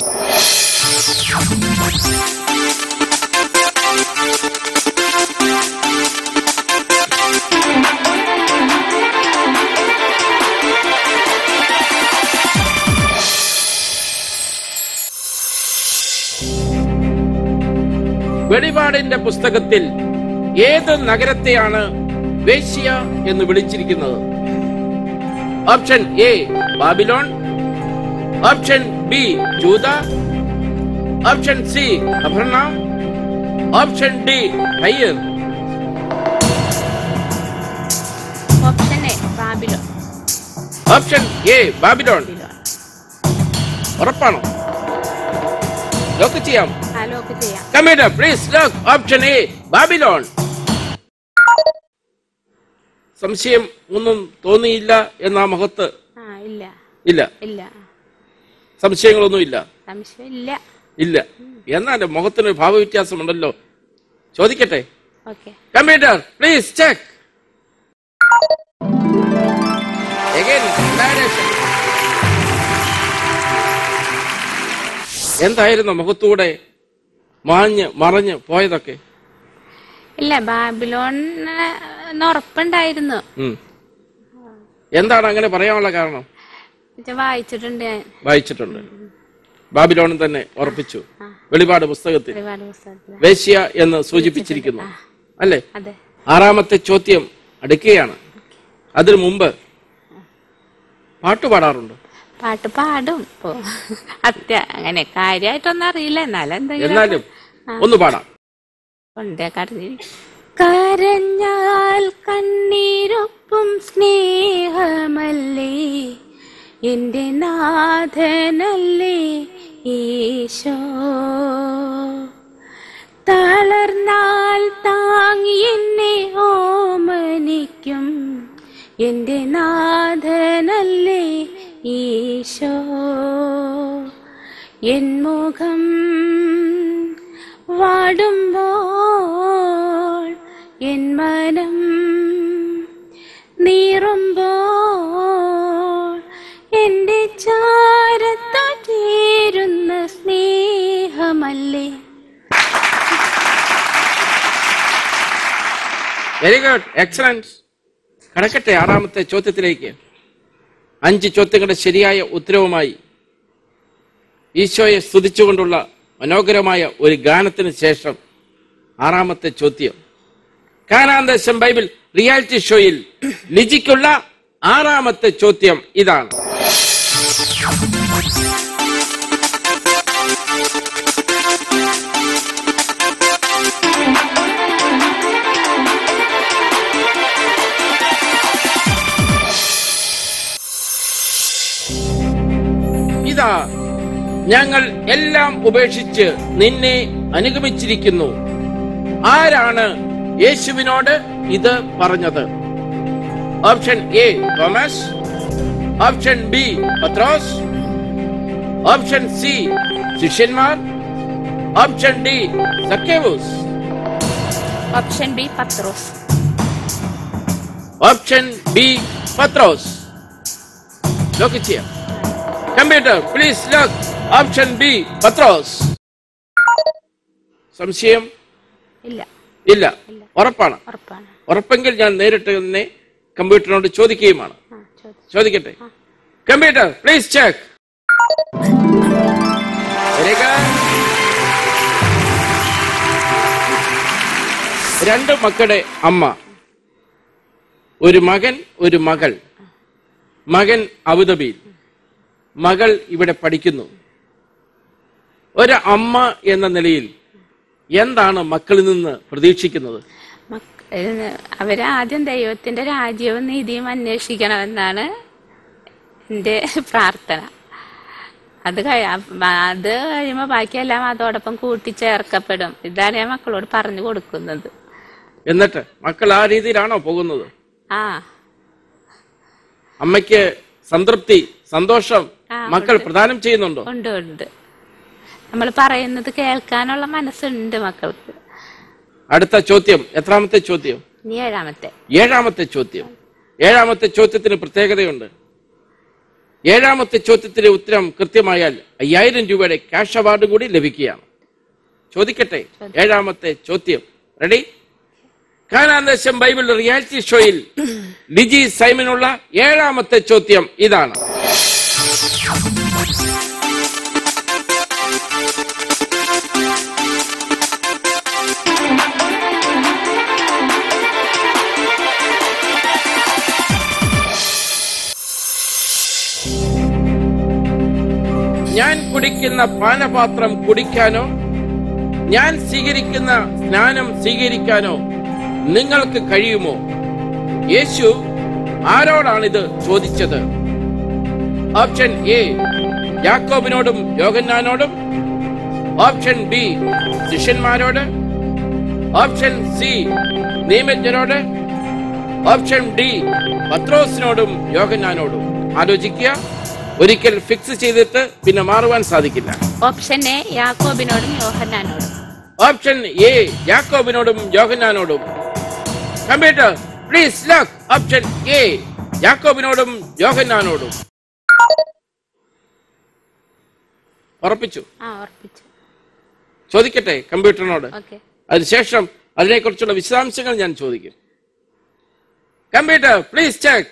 വെളിപാടിന്റെ പുസ്തകത്തിൽ ഏത് നഗരത്തെയാണ് വേശ്യ എന്ന് വിളിച്ചിരിക്കുന്നത്? Option A Babylon, option B Judah, option C Capernaum, option D ഹയ്യർ. Option A Babylon. Option A Babylon. ഉറപ്പാണോ? ലോക്ക് ചെയ്യാം. Computer please lock option A Babylon. സംശയം ഒന്നും തോന്നിയില്ല എന്നാ മുഖത്ത്? ഇല്ല. സംശയങ്ങളൊന്നും ഇല്ല. ഇല്ല. എന്നാലും മുഖത്തിന് ഭാവവ്യത്യാസമുണ്ടല്ലോ. ചോദിക്കട്ടെ. Computer please check. എന്തായിരുന്നു മുഖത്തൂടെ മറഞ്ഞ് പോയതൊക്കെ? ഇല്ല, ബാബിലോൺ ഉറപ്പുണ്ടായിരുന്നു. എന്താണ് അങ്ങനെ പറയാനുള്ള കാരണം? വായിച്ചിട്ടുണ്ട്. ബാബിലോൺ തന്നെ ഉറപ്പിച്ചു. വെളിപാട് പുസ്തകത്തിൽ വേശ്യ എന്ന് സൂചിപ്പിച്ചിരിക്കുന്നു അല്ലേ? 6ാമത്തെ ചോദ്യം അടുക്കുകയാണ്. അതിനു മുമ്പ് പാട്ട് പാടാറുണ്ട്? പാട്ട് പാടും. അങ്ങനെ കാര്യമായിട്ടൊന്നും അറിയില്ല, എന്നാലും ഒന്ന് പാടാം. കരഞ്ഞാൽ കണ്ണീരൊപ്പം സ്നേഹമല്ലേ എന്റെ നാഥനല്ലേ ഈശോ. തളർന്നാൽ താങ്ങി എന്നെ ഓമനിക്കും എന്റെ നാഥനല്ലേ ഈശോ. എൻ മുഖം വാടുമ്പോൾ എൻ മനം നീറുമ്പോൾ എന്റെ ചാരത്തു ചേരുന്ന സ്നേഹമല്ലേ. Very good, excellent. കടക്കട്ടെ 6ാമത്തെ ചോദ്യത്തിലേക്ക്. 5 ചോദ്യങ്ങളുടെ ശരിയായ ഉത്തരവുമായി ഈശോയെ സ്തുതിച്ചുകൊണ്ടുള്ള മനോഹരമായ ഒരു ഗാനത്തിന് ശേഷം 6ാമത്തെ ചോദ്യം. കാനാൻ ദേശം ബൈബിൾ റിയാലിറ്റി ഷോയിൽ ലിജിക്കുള്ള 6ാമത്തെ ചോദ്യം ഇതാണ്. ഇതാ ഞങ്ങൾ എല്ലാം ഉപേക്ഷിച്ച് നിന്നെ അനുഗമിച്ചിരിക്കുന്നു. ആരാണ് യേശുവിനോട് ഇത് പറഞ്ഞത്? Option A Thomas, option B പത്രോസ്, ഓപ്ഷൻ സി ശിഷ്യന്മാർ, ഓപ്ഷൻ ഡി സക്കേവൂസ്. ഓപ്ഷൻ ബി പത്രോസ്. ഓപ്ഷൻ ബി പത്രോസ്. ലോക്ക് ചെയ്യാം. Computer please lock option B പത്രോസ്. സംശയം ഇല്ല. ഉറപ്പാണ്? ഉറപ്പെങ്കിൽ ഞാൻ നേരിട്ട് തന്നെ കമ്പ്യൂട്ടറിനോട് ചോദിക്കുകയുമാണ്. ചോദിക്കട്ടെ. Computer please check. രണ്ട് മക്കളുടെ അമ്മ, ഒരു മകൻ ഒരു മകൾ. മകൻ അബുദാബിയിൽ, മകൾ ഇവിടെ പഠിക്കുന്നു. ഒരു അമ്മ എന്ന നിലയിൽ എന്താണ് മക്കളിൽ നിന്ന് പ്രതീക്ഷിക്കുന്നത്? അവര് ആദ്യം ദൈവത്തിന്റെ രാജ്യവും നീതിയും അന്വേഷിക്കണമെന്നാണ് എന്റെ പ്രാർത്ഥന. അത് കഴിയുമ്പോ ബാക്കിയെല്ലാം അതോടൊപ്പം കൂട്ടിച്ചേർക്കപ്പെടും. ഇതാണ് ഞാൻ മക്കളോട് പറഞ്ഞു കൊടുക്കുന്നത്. എന്നിട്ട് മക്കൾ ആ രീതിയിലാണോ പോകുന്നത്? ആ, അമ്മയ്ക്ക് സംതൃപ്തി, സന്തോഷം മക്കൾ പ്രദാനം ചെയ്യുന്നുണ്ടോ? ഉണ്ട് ഉണ്ട്. നമ്മൾ പറയുന്നത് കേൾക്കാനുള്ള മനസ്സുണ്ട് മക്കൾക്ക്. അടുത്ത ചോദ്യം, എത്രാമത്തെ ചോദ്യം? ഏഴാമത്തെ ചോദ്യം. ഏഴാമത്തെ ചോദ്യത്തിന് പ്രത്യേകതയുണ്ട്. ഏഴാമത്തെ ചോദ്യത്തിന്റെ ഉത്തരം കൃത്യമായാൽ 5000 രൂപയുടെ ക്യാഷ് അവാർഡ് കൂടി ലഭിക്കുകയാണ്. ചോദിക്കട്ടെ, ഏഴാമത്തെ ചോദ്യം. റെഡി? കാനാൻ ദേശം ബൈബിൾ റിയാലിറ്റി ഷോയിൽ ലിജി സൈമനുള്ള ഏഴാമത്തെ ചോദ്യം ഇതാണ്. ഞാൻ കുടിക്കുന്ന പാനപാത്രം കുടിക്കാനോ ഞാൻ സ്വീകരിക്കുന്ന സ്നാനം സ്വീകരിക്കാനോ നിങ്ങൾക്ക് കഴിയുമോ? യേശു ആരോടാണിത് ചോദിച്ചത്? ഓപ്ഷൻ എ യാക്കോബിനോടും യോഹന്നാനോടും, ഓപ്ഷൻ ബി ശിഷ്യന്മാരോട്, ഓപ്ഷൻ സി നിയമജ്ഞരോട്, ഓപ്ഷൻ ഡി പത്രോസിനോടും യോഹന്നാനോടും. ആലോചിക്കുക, ഒരിക്കൽ ഫിക്സ് ചെയ്തിട്ട് പിന്നെ മാറുവാൻ സാധിക്കില്ല. ഓപ്ഷൻ എ യാക്കോബിനോടും യോഹന്നാനോടും. ഓപ്ഷൻ എ യാക്കോബിനോടും യോഹന്നാനോടും. Computer please lock option A യാക്കോബിനോടും യോഹന്നാനോടും. ഉറപ്പിച്ചു? ചോദിക്കട്ടെ കമ്പ്യൂട്ടറിനോട്. അതിനുശേഷം അതിനെക്കുറിച്ചുള്ള വിശദാംശങ്ങൾ ഞാൻ ചോദിക്കും. Computer please check.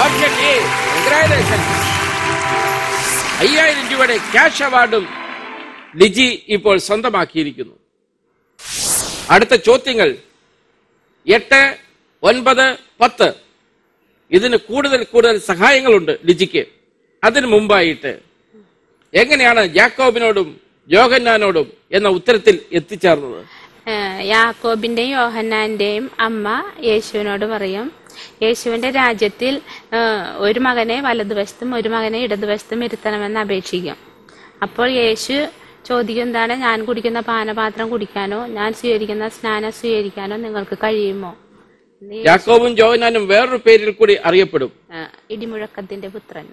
Option A. 5000 രൂപയുടെ ക്യാഷ് അവാർഡും ലിജി ഇപ്പോൾ സ്വന്തമാക്കിയിരിക്കുന്നു. അടുത്ത ചോദ്യങ്ങൾ 8, 9, 10. ഇതിന് കൂടുതൽ സഹായങ്ങളുണ്ട് ലിജിക്ക്. അതിനു മുമ്പായിട്ട് എങ്ങനെയാണ് യാക്കോബിനോടും യോഹന്നാനോടും എന്ന ഉത്തരത്തിൽ എത്തിച്ചേർന്നത്? യാക്കോബിന്റെയും യോഹന്നാന്റെയും അമ്മ യേശുവിനോട് പറയും, യേശുവിന്റെ രാജ്യത്തിൽ ഒരു മകനെ വലതുവശത്തും ഒരു മകനെ ഇടതുവശത്തും ഇരുത്തണമെന്ന് അപേക്ഷിക്കും. അപ്പോൾ യേശു ചോദിക്കും, എന്താണ്, ഞാൻ കുടിക്കുന്ന പാനപാത്രം കുടിക്കാനോ ഞാൻ സ്വീകരിക്കുന്ന സ്നാനം സ്വീകരിക്കാനോ നിങ്ങൾക്ക് കഴിയുമോ? യാക്കോബും യോഹന്നാനും വേറൊരു പേരിൽ കൂടി അറിയപ്പെടും, ഇടിമുഴക്കത്തിന്റെ പുത്രൻ.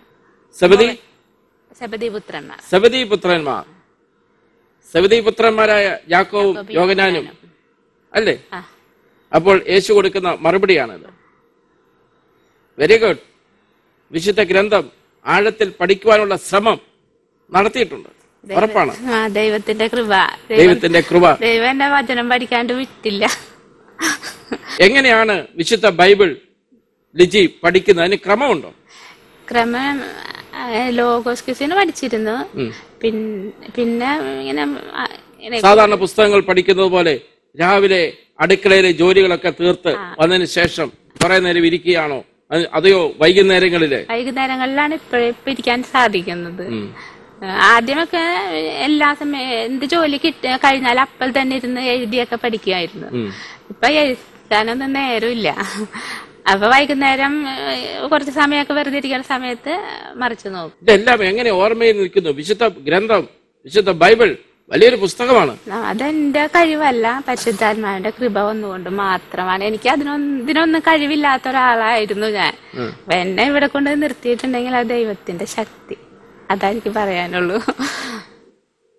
സെബദീ പുത്രന്മാരായ യാക്കോബും യോഹന്നാനും അല്ലേ? അപ്പോൾ യേശു കൊടുക്കുന്ന മറുപടിയാണിത്. Very good. വിശുദ്ധ ഗ്രന്ഥം ആഴത്തിൽ പഠിക്കുവാനുള്ള ശ്രമം നടത്തിയിട്ടുണ്ട്. ഉറപ്പാണ്. ദൈവത്തിന്റെ കൃപ. ദൈവം എന്നെ വചനം പഠിക്കാണ്ട് വിട്ടില്ല. എങ്ങനെയാണ് വിശുദ്ധ ബൈബിൾ ലിജി പഠിക്കുന്നത്? അതിന് ക്രമമുണ്ടോ? ക്രമം ലോഗോസ് ക്വിസിന് പഠിച്ചിരുന്നു. പിന്നെ ഇങ്ങനെ സാധാരണ പുസ്തകങ്ങൾ പഠിക്കുന്നത് പോലെ രാവിലെ അടുക്കളയിലെ ജോലികളൊക്കെ തീർത്ത് വന്നതിന് ശേഷം കുറെ നേരം ഇരിക്കുകയാണോ, അതെയോ വൈകുന്നേരങ്ങളിലാണ് ഇപ്പൊ ഇരിക്കാൻ സാധിക്കുന്നത്? ആദ്യമൊക്കെ എല്ലാ സമയം എന്ത് ജോലി കഴിഞ്ഞാൽ അപ്പോൾ തന്നെ ഇരുന്ന് എഴുതിയൊക്കെ പഠിക്കുമായിരുന്നു. ഇപ്പൊ എഴുതാനൊന്നും നേരമില്ല. അപ്പൊ വൈകുന്നേരം കുറച്ച് സമയമൊക്കെ വെറുതെ ഇരിക്കുന്ന സമയത്ത് മറിച്ചു നോക്കും. ഇതെല്ലാം എങ്ങനെ ഓർമ്മയിൽ നിൽക്കുന്നു? വിശുദ്ധ ഗ്രന്ഥം, വിശുദ്ധ ബൈബിൾ വലിയൊരു പുസ്തകമാണ്. അതെന്റെ കഴിവല്ല, പരിശുദ്ധാത്മാവിന്റെ കൃപ ഒന്നുകൊണ്ട് മാത്രമാണ്. എനിക്ക് ഇതിനൊന്നും കഴിവില്ലാത്ത ഒരാളായിരുന്നു ഞാൻ. അപ്പൊ എന്നെ ഇവിടെ കൊണ്ട് നിർത്തിയിട്ടുണ്ടെങ്കിൽ അത് ദൈവത്തിന്റെ ശക്തി. അതാ എനിക്ക് പറയാനുള്ളൂ.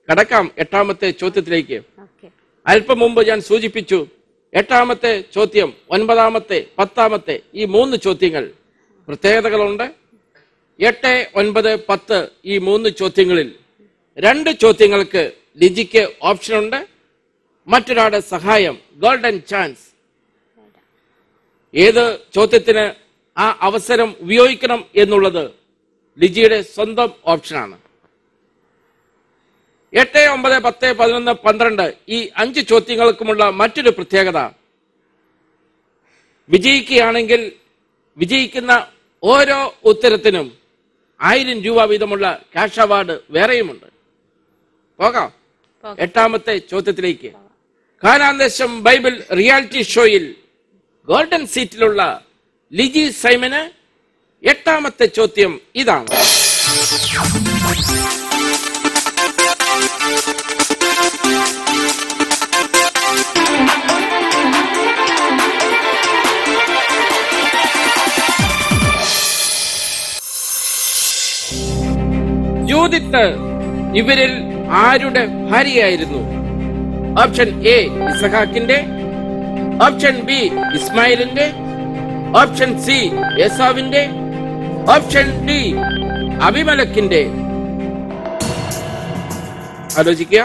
കടക്കാം 8ാമത്തെ ചോദ്യത്തിലേക്ക്. അല്പം മുമ്പ് ഞാൻ സൂചിപ്പിച്ചു, 8ാമത്തെ ചോദ്യം, 9ാമത്തെ, 10ാമത്തെ ഈ 3 ചോദ്യങ്ങൾ പ്രത്യേകതകളുണ്ട്. 8, 9, 10 ഈ 3 ചോദ്യങ്ങളിൽ 2 ചോദ്യങ്ങൾക്ക് ലിജിക്ക് ഓപ്ഷനുണ്ട്. മറ്റൊരാളുടെ സഹായം, ഗോൾഡൻ ചാൻസ്. ഏത് ചോദ്യത്തിന് ആ അവസരം ഉപയോഗിക്കണം എന്നുള്ളത് ലിജിയുടെ സ്വന്തം ഓപ്ഷനാണ്. 8, 9, 10, 11, 12 ഈ 5 ചോദ്യങ്ങൾക്കുമുള്ള മറ്റൊരു പ്രത്യേകത, വിജയിക്കുകയാണെങ്കിൽ വിജയിക്കുന്ന ഓരോ ഉത്തരത്തിനും 1000 രൂപ വീതമുള്ള ക്യാഷ് അവാർഡ് വേറെയുമുണ്ട്. പോകാം 8ാമത്തെ ചോദ്യത്തിലേക്ക്. കാനാൻ ദേശം ബൈബിൾ റിയാലിറ്റി ഷോയിൽ ഗോൾഡൻ സീറ്റിലുള്ള ലിജി സൈമന് 8ാമത്തെ ചോദ്യം ഇതാണ്. യൂദിത്ത് ഇവരിൽ ആരുടെ ഭാര്യയായിരുന്നു? ഓപ്ഷൻ എ ഇസഹാക്കിന്റെ, ഓപ്ഷൻ ബി ഇസ്മായിലിന്റെ, ഓപ്ഷൻ സി ഏസാവിന്റെ, ഓപ്ഷൻ ഡി അബിമലക്കിന്റെ. ആലോചിക്കുക.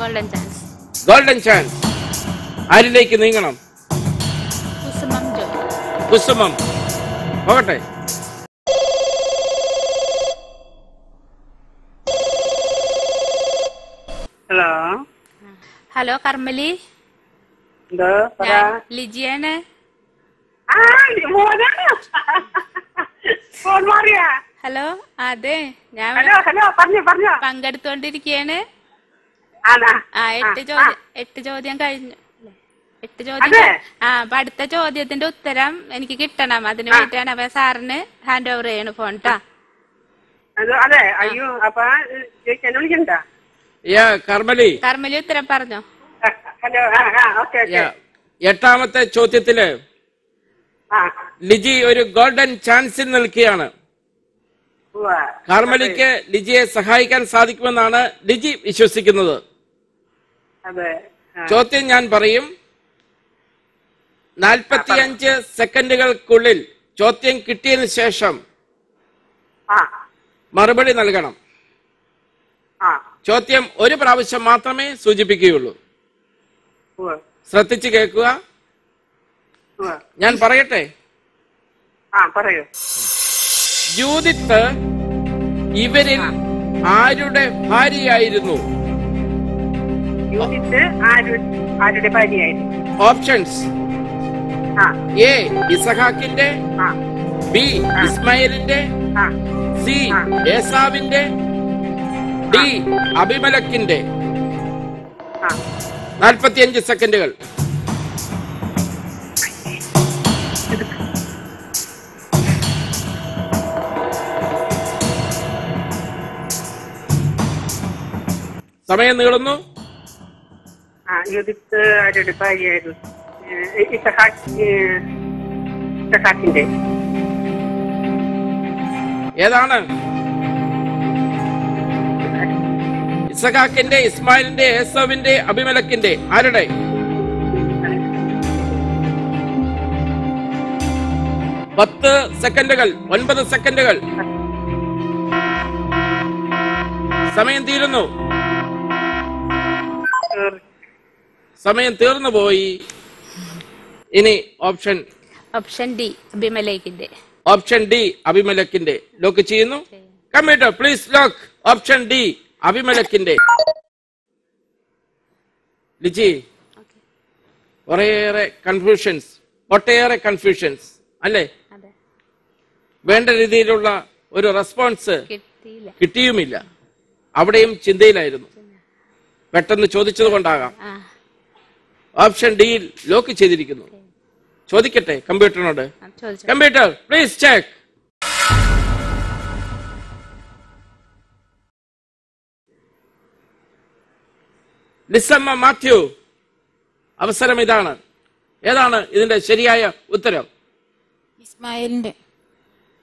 Golden chance. Golden chance. ആരിലേക്ക് നീങ്ങണം? കുസുമം ജോയ്. കുസുമം പോകട്ടെ. ഹലോ ഹലോ കർമ്മലി, എന്തോ ഞാൻ ലിജിയാണ്. ഫോൺ മാറിയാ? ഹലോ, അതെ ഞാൻ ഹലോ ഹലോ പറഞ്ഞോ പറഞ്ഞോ. പങ്കെടുത്തോണ്ടിരിക്കയാണ്. ആണാ? ആ 8 ചോദ്യം കഴിഞ്ഞു. 8 ചോദ്യം. അപ്പൊ അടുത്ത ചോദ്യത്തിന്റെ ഉത്തരം എനിക്ക് കിട്ടണം. അതിന് വേണ്ടിയിട്ടാണ് അപ്പൊ സാറിന് ഹാൻഡ് ഓവർ ചെയ്യണം ഫോൺ ട്ടാ. അതെ. അയ്യോ, അപ്പൊ എന്നെ വിളിക്കണ്ട. കർമ്മലി ഉത്തരം പറഞ്ഞോ. ഹലോ. ഓക്കെ. 8ാമത്തെ ചോദ്യത്തില് ലിജി ഒരു ഗോൾഡൻ ചാൻസിൽ നിൽക്കുകയാണ്. കാർമലിക്ക് ലിജിയെ സഹായിക്കാൻ സാധിക്കുമെന്നാണ് ലിജി വിശ്വസിക്കുന്നത്. ചോദ്യം ഞാൻ പറയും. 45 സെക്കൻഡുകൾക്കുള്ളിൽ ചോദ്യം കിട്ടിയതിനു ശേഷം മറുപടി നൽകണം. ചോദ്യം ഒരു പ്രാവശ്യം മാത്രമേ സൂചിപ്പിക്കുകയുള്ളൂ. ശ്രദ്ധിച്ചു കേൾക്കുക. ഞാൻ പറയട്ടെ. പറയൂ. യൂദിത്ത് ഇവരിൽ ആരുടെ ഭാര്യയായിരുന്നു? ആരുടെ ഭാര്യയായിരുന്നു? ഓപ്ഷൻസ്: എ ഇസഹാക്കിന്റെ, ബി ഇസ്മായിലിന്റെ, സി ഏസാവിന്റെ, ഡി അബിമലക്കിന്റെ. 45 സെക്കൻഡുകൾ. സമയം നീളുന്നു. യൂദിത്ത് ആരുടെ ഭാര്യയായിരുന്നു? ഇസഹാക്കിന്റെ. ഏതാണ്? ഇസഹാക്കിന്റെ, ഇസ്മായിലിന്റെ, ഏസാവിന്റെ, അബിമലക്കിന്റെ. ആരുടെ? 10 സെക്കൻഡുകൾ. 9 സെക്കൻഡുകൾ. സമയം തീരുന്നു. സമയം തീർന്നു പോയി. ഇനി ഓപ്ഷൻ ഡി അബിമലക്കിന്റെ. ഓപ്ഷൻ ഡി അബിമലക്കിന്റെ ലോക്ക് ചെയ്യുന്നു. Computer please lock option D അബിമലക്കിന്റെ. ലിജി, ഒട്ടേറെ കൺഫ്യൂഷൻസ് അല്ലേ? വേണ്ട രീതിയിലുള്ള ഒരു റെസ്പോൺസ് കിട്ടിയുമില്ല. അവിടെയും ചിന്തയിലായിരുന്നു. പെട്ടെന്ന് ചോദിച്ചത് കൊണ്ടാകാം. ഓപ്ഷൻ ഡിയിൽ ലോക്ക് ചെയ്തിരിക്കുന്നു. ചോദിക്കട്ടെ കമ്പ്യൂട്ടറിനോട്. Computer please check. Lissamma Mathew, അവസരം ഇതാണ്. ഏതാണ് ഇതിന്റെ ശരിയായ ഉത്തരം?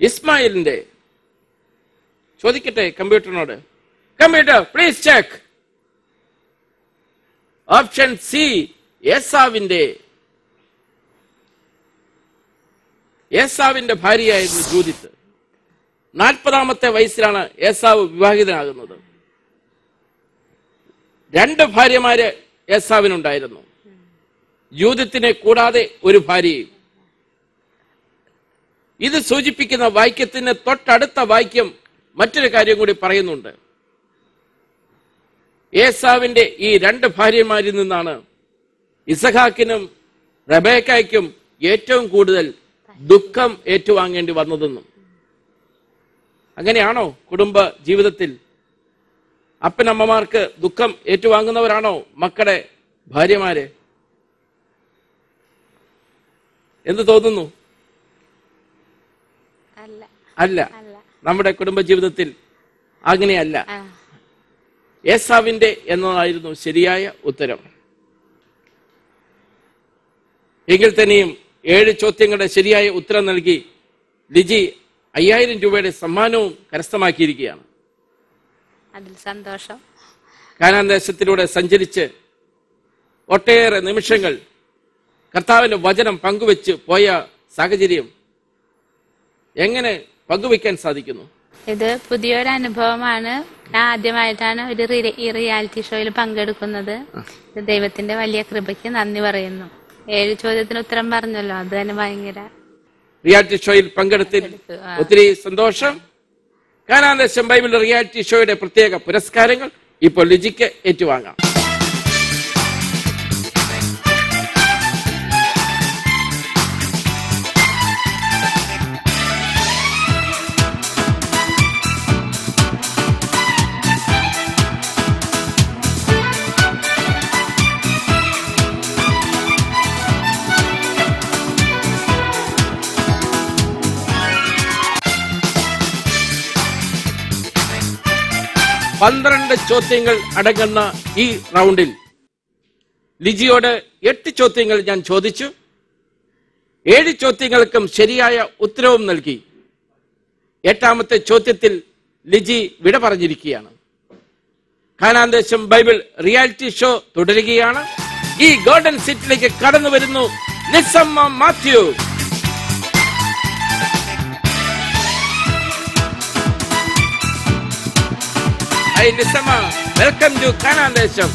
ഇസ്മായിലിന്റെ. ചോദിക്കട്ടെ കമ്പ്യൂട്ടറിനോട്. Computer please check. Option C ഏസാവിന്റെ ഭാര്യയായിരുന്നു യൂദിത്ത്. 40ാമത്തെ വയസ്സിലാണ് ഏസാവ് വിവാഹിതനാകുന്നത്. 2 ഭാര്യമാര് ഏസാവിനുണ്ടായിരുന്നു. യൂദിത്തിനെ കൂടാതെ ഒരു ഭാര്യയും. ഇത് സൂചിപ്പിക്കുന്ന വാക്യത്തിന് തൊട്ടടുത്ത വാക്യം മറ്റൊരു കാര്യം കൂടി പറയുന്നുണ്ട്. ഏസാവിന്റെ ഈ 2 ഭാര്യമാരിൽ നിന്നാണ് ഇസഹാക്കിനും റബേക്കായ്ക്കും ഏറ്റവും കൂടുതൽ ദുഃഖം ഏറ്റുവാങ്ങേണ്ടി വന്നതെന്നും. അങ്ങനെയാണോ കുടുംബ ജീവിതത്തിൽ? അപ്പനമ്മമാർക്ക് ദുഃഖം ഏറ്റുവാങ്ങുന്നവരാണോ മക്കളുടെ ഭാര്യമാരെ എന്ത് തോന്നുന്നു? അല്ല, നമ്മുടെ കുടുംബജീവിതത്തിൽ അങ്ങനെയല്ല. ഏസാവിന്റെ എന്നതായിരുന്നു ശരിയായ ഉത്തരം. എങ്കിൽ തന്നെയും 7 ചോദ്യങ്ങളുടെ ശരിയായ ഉത്തരം നൽകി ലിജി 5000 രൂപയുടെ സമ്മാനവും കരസ്ഥമാക്കിയിരിക്കുകയാണ്. അതിൽ സന്തോഷം. കാനാൻ ദേശത്തിലൂടെ സഞ്ചരിച്ച് ഒട്ടേറെ നിമിഷങ്ങൾ കർത്താവിന്റെ വചനം പങ്കുവെച്ച് പോയ സാഹചര്യം എങ്ങനെ പങ്കുവെക്കാൻ സാധിക്കുന്നു? ഇത് പുതിയൊരു അനുഭവമാണ്. ഞാൻ ആദ്യമായിട്ടാണ് ഒരു റിയാലിറ്റി ഷോയിൽ പങ്കെടുക്കുന്നത്. ദൈവത്തിന്റെ വലിയ കൃപയ്ക്ക് നന്ദി പറയുന്നു. 7 ചോദ്യത്തിന് ഉത്തരം പറഞ്ഞല്ലോ, അത് തന്നെ ഭയങ്കര. റിയാലിറ്റി ഷോയിൽ പങ്കെടുത്തിൽ ഒത്തിരി സന്തോഷം. കാനാൻ ദേശം ബൈബിൾ റിയാലിറ്റി ഷോയുടെ പ്രത്യേക പുരസ്കാരങ്ങൾ ഇപ്പോൾ ലിജിക്ക് ഏറ്റുവാങ്ങാം. പന്ത്രണ്ട് ചോദ്യങ്ങൾ അടങ്ങുന്ന ഈ റൗണ്ടിൽ ലിജിയോട് 8 ചോദ്യങ്ങൾ ഞാൻ ചോദിച്ചു. 7 ചോദ്യങ്ങൾക്കും ശരിയായ ഉത്തരവും നൽകി. 8ാമത്തെ ചോദ്യത്തിൽ ലിജി വിട പറഞ്ഞിരിക്കുകയാണ്. കാനാൻ ദേശം ബൈബിൾ റിയാലിറ്റി ഷോ തുടരുകയാണ്. ഈ ഗോൾഡൻ സീറ്റിലേക്ക് കടന്നു വരുന്നു Lissamma Mathew. Hi Lisamma, welcome to Kanan Desham.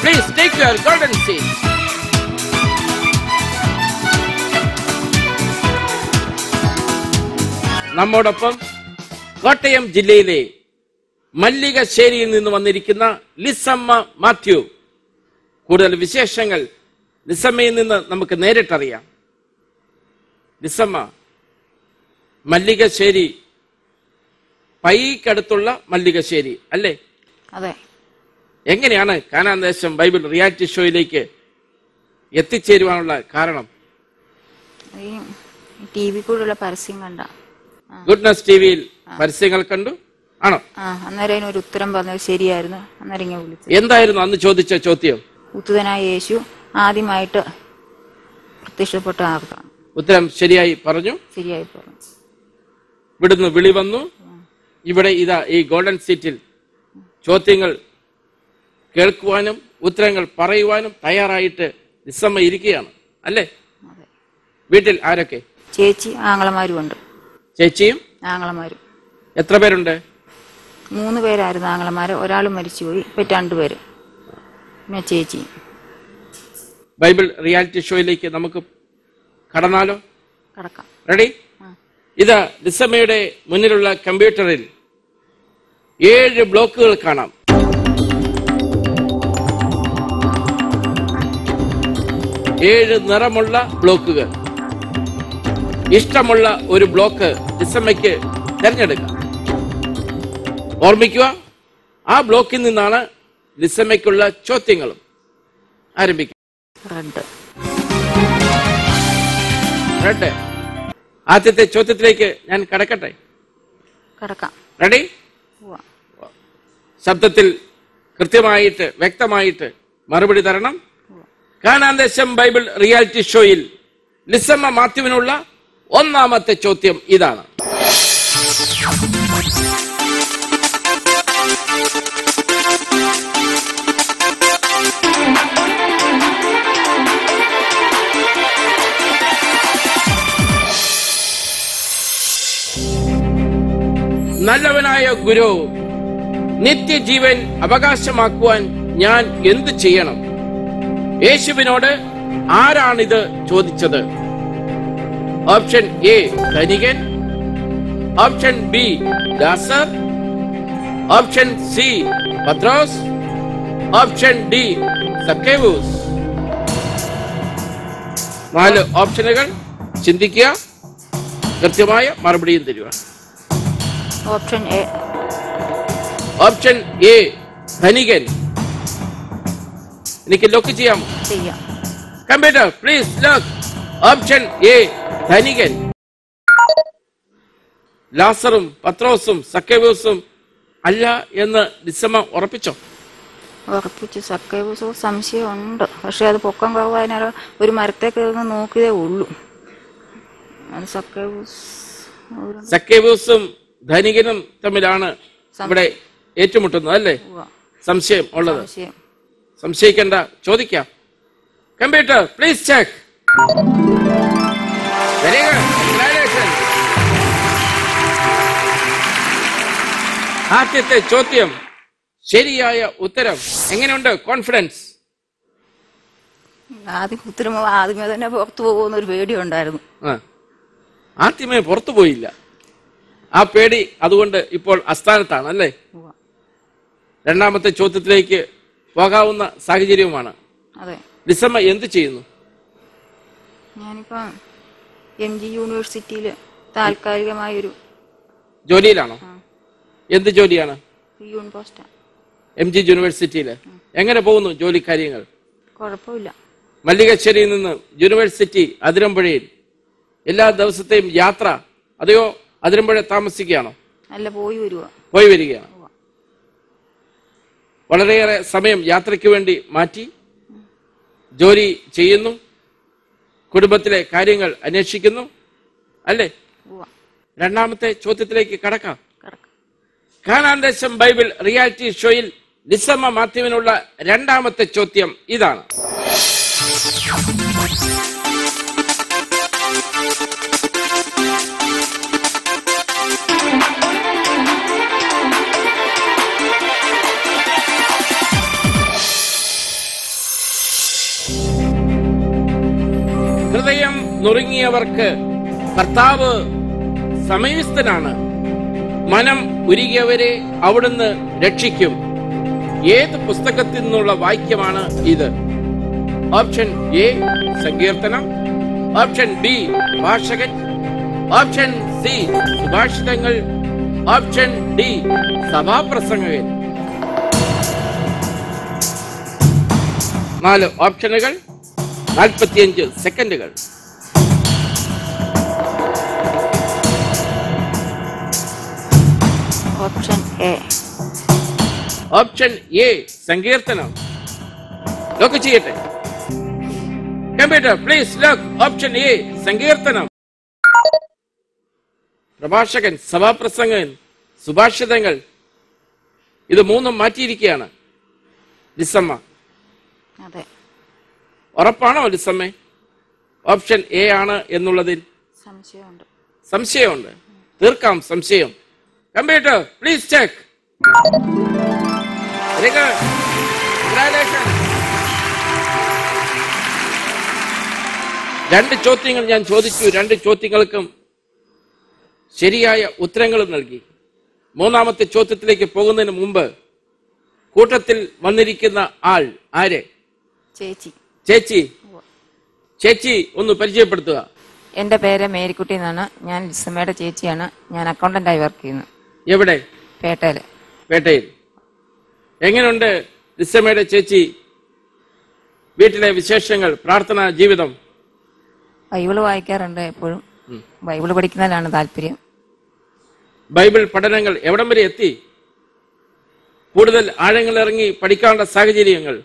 Please take your golden seat. നമ്മോടൊപ്പം കോട്ടയം ജില്ലയിലെ മല്ലികശ്ശേരിയിൽ നിന്ന് വന്നിരിക്കുന്ന ലിസമ്മ മാത്യു. കൂടുതൽ വിശേഷങ്ങൾ ലിസമ്മയിൽ നിന്ന് നമുക്ക് നേരിട്ടറിയാം. ലിസമ്മ, മല്ലികശ്ശേരി പൈക്കടുത്തുള്ള മല്ലികശ്ശേരി അല്ലേ? അതെ. എങ്ങനെയാണ് കാനാൻ ദേശം ബൈബിൾ റിയാലിറ്റി ഷോയിലേക്ക് എത്തിച്ചേരുവാനുള്ള കാരണം? ഈ ടിവി കൂടെയുള്ള പരസ്യം കണ്ട. ഗുഡ്നസ് ടിവിയിൽ പരസ്യങ്ങൾ കണ്ടു ആണോ? അന്നേരം ഒരു ഉത്തരം പറഞ്ഞത് ശരിയായിരുന്നു. അന്നേരം ഇങ്ങനെ വിളിച്ചു. എന്തായിരുന്നു അന്ന് ചോദിച്ച ചോദ്യം? ഉത്തരനായ യേശു ആദ്യമായിട്ട് പ്രത്യക്ഷപ്പെട്ട ആർക്കാണ്? ഉത്തരം ശരിയായി പറഞ്ഞു. ശരിയായി പറഞ്ഞു. ഇവിടുന്ന് വിളി വന്നു. ഇവിടെ ഇതാ ഈ ഗോൾഡൻ സീറ്റിൽ ചോദ്യങ്ങൾ കേൾക്കുവാനും ഉത്തരങ്ങൾ പറയുവാനും തയ്യാറായിട്ട് ലിസമ്മ ഇരിക്കുകയാണ് അല്ലേ? വീട്ടിൽ ആരൊക്കെ? ചേച്ചി ആങ്ങളമാരും ഉണ്ട്. ചേച്ചിയും ആങ്ങളമാരും. എത്ര പേരുണ്ട്? 3 പേരായിരുന്നു ആങ്ങളമാര്. ഒരാൾ മരിച്ചുപോയി. ഇപ്പൊ 2 പേര്. പിന്നെ ചേച്ചി. ബൈബിൾ റിയാലിറ്റി ഷോയിലേക്ക് നമുക്ക് കടന്നാലോ? കടക്കാം. റെഡി? ഇത് ലിസമ്മയുടെ മുന്നിലുള്ള കമ്പ്യൂട്ടറിൽ 7 ബ്ലോക്കുകൾ കാണാം. 7 നിറമുള്ള ബ്ലോക്കുകൾ. ഇഷ്ടമുള്ള ഒരു ബ്ലോക്ക് ലിസമ്മയ്ക്ക് തിരഞ്ഞെടുക്കാം. ഓർമ്മിക്കുക, ആ ബ്ലോക്കിൽ നിന്നാണ് ലിസമ്മയ്ക്കുള്ള ചോദ്യങ്ങളും. ആരംഭിക്കാം. റെഡ്. ആദ്യത്തെ ചോദ്യത്തിലേക്ക് ഞാൻ കടക്കട്ടെ? കടക്കാം. റെഡി? ശബ്ദത്തിൽ കൃത്യമായിട്ട് വ്യക്തമായിട്ട് മറുപടി തരണം. കാനാൻ ദേശം ബൈബിൾ റിയാലിറ്റി ഷോയിൽ ലിസമ്മ മാത്യുവിനുള്ള 1ാമത്തെ ചോദ്യം ഇതാണ്. നല്ലവനായ ഗുരു, നിത്യജീവൻ അവകാശമാക്കുവാൻ ഞാൻ എന്ത് ചെയ്യണം? യേശുവിനോട് ആരാണിത് ചോദിച്ചത്? ഓപ്ഷൻ എ ധനികൻ, ഓപ്ഷൻ ബി ലാസർ, ഓപ്ഷൻ സി പത്രോസ്, ഓപ്ഷൻ ഡി സക്കേവൂസ്. 4 ഓപ്ഷനുകൾ. ചിന്തിക്കുക, കൃത്യമായ മറുപടിയും തരിക. Option A. ഓപ്ഷൻ എ ധനികൻ. എനിക്ക് ലോക്ക് ചെയ്യാമോ? ചെയ്യാം. Computer please lock. Option A ധനികൻ. ലാസറും പത്രോസും സക്കേവൂസും അല്ല എന്ന് ലിസമ്മ ഉറപ്പിച്ചോ? ഉറപ്പിച്ചു. സക്കേവൂസ് സംശയമുണ്ട്. പക്ഷെ അത് പൊക്കം കുറവായതിനാൽ ഒരു മരത്തേക്ക് നോക്കിയതേ ഉള്ളൂ. അത് സക്കേവൂസും ധനികനും തമ്മിലാണ് ഇവിടെ ഏറ്റുമുട്ടുന്നത് അല്ലേ? സംശയം ഉള്ളത്. സംശയിക്കേണ്ട, ചോദിക്കാം. Computer please check. Very good, congratulations. ആദ്യത്തെ ചോദ്യം ശരിയായ ഉത്തരം. എങ്ങനെയുണ്ട് കോൺഫിഡൻസ്? ആദ്യമേ തന്നെ പുറത്തു പോകുന്ന ഒരു പേടി ഉണ്ടായിരുന്നു. ആദ്യമേ പുറത്തു പോയില്ല. ആ പേടി അതുകൊണ്ട് ഇപ്പോൾ അസ്ഥാനത്താണ് അല്ലേ? രണ്ടാമത്തെ ചോദ്യത്തിലേക്ക് പോകാവുന്ന സാഹചര്യവുമാണ്. അതെ. ലിസമ്മ എന്ത് ചെയ്യുന്നു? ഞാനിപ്പോ MG യൂണിവേഴ്സിറ്റിയിൽ താൽക്കാലികമായൊരു ജോലിയിലാണോ? എന്ത് ജോലിയാണ്? MG യൂണിവേഴ്സിറ്റിയില്. എങ്ങനെ പോകുന്നു ജോലി കാര്യങ്ങൾ? കുഴപ്പമില്ല. മല്ലികശ്ശേരിയിൽ നിന്ന് യൂണിവേഴ്സിറ്റി അതിരമ്പുഴയിൽ എല്ലാ ദിവസത്തെയും യാത്ര, അതെയോ അതിരമ്പുഴ താമസിക്കുകയാണോ? അല്ല, പോയി വരികയാണ്. വളരെയേറെ സമയം യാത്രയ്ക്ക് വേണ്ടി മാറ്റി ജോലി ചെയ്യുന്നു, കുടുംബത്തിലെ കാര്യങ്ങൾ അന്വേഷിക്കുന്നു അല്ലേ? രണ്ടാമത്തെ ചോദ്യത്തിലേക്ക് കടക്കാം. കാനാൻ ദേശം ബൈബിൾ റിയാലിറ്റി ഷോയിൽ ലിസമ്മ മാത്യുവിനുള്ള രണ്ടാമത്തെ ചോദ്യം ഇതാണ്. ഹൃദയം നുറുങ്ങിയവർക്ക് കർത്താവ് സമീപസ്ഥനാണ്. മനം ഉരുകിയവരെ അവിടുന്ന് രക്ഷിക്കും. ഏത് പുസ്തകത്തിൽ നിന്നുള്ള വാക്യമാണ് ഇത്? ഓപ്ഷൻ എ സങ്കീർത്തനം, ഓപ്ഷൻ ബി ഭാഷകൻ, ഓപ്ഷൻ സി സുഭാഷിതങ്ങൾ, ഓപ്ഷൻ ഡി സഭാപ്രസംഗകൻ. 4 ഓപ്ഷനുകൾ, 45 സെക്കൻഡുകൾ. ഓപ്ഷൻ എ സങ്കീർത്തനം. ലോക്ക് ചെയ്യട്ടെ. Computer please lock. Option A സങ്കീർത്തനം. പ്രഭാഷകൻ, സഭാപ്രസംഗൻ, സുഭാഷിതങ്ങൾ, ഇത് മൂന്നും മാറ്റിയിരിക്കുകയാണ് ലിസമ്മ. ഉറപ്പാണോ ലിസമ്മേ? ഓപ്ഷൻ എ ആണ് എന്നുള്ളതിൽ സംശയമുണ്ട്. തീർക്കാം സംശയം. Computer please check. രണ്ട് ചോദ്യങ്ങൾ ഞാൻ ചോദിച്ചു. 2 ചോദ്യങ്ങൾക്കും ശരിയായ ഉത്തരങ്ങളും നൽകി. മൂന്നാമത്തെ ചോദ്യത്തിലേക്ക് പോകുന്നതിന് മുമ്പ് കൂട്ടത്തിൽ വന്നിരിക്കുന്ന ആൾ ആര്? ചേച്ചി. ചേച്ചി ഒന്ന് പരിചയപ്പെടുത്തുക. എന്റെ പേര് മേരിക്കുട്ടി എന്നാണ്. ഞാൻ ലിസമ്മയുടെ ചേച്ചിയാണ്. ഞാൻ അക്കൗണ്ടന്റായി വർക്ക് ചെയ്യുന്നു. എവിടെ? പേട്ടയിൽ. എങ്ങനെയുണ്ട് ലിസമ്മയുടെ ചേച്ചി വീട്ടിലെ വിശേഷങ്ങൾ, പ്രാർത്ഥനാ ജീവിതം? ബൈബിള് വായിക്കാറുണ്ട്. എപ്പോഴും ബൈബിള് പഠിക്കുന്നതിലാണ് താല്പര്യം. ബൈബിൾ പഠനങ്ങൾ എവിടം വരെ എത്തി? കൂടുതൽ ആഴങ്ങളിറങ്ങി പഠിക്കാനുള്ള സാഹചര്യങ്ങൾ,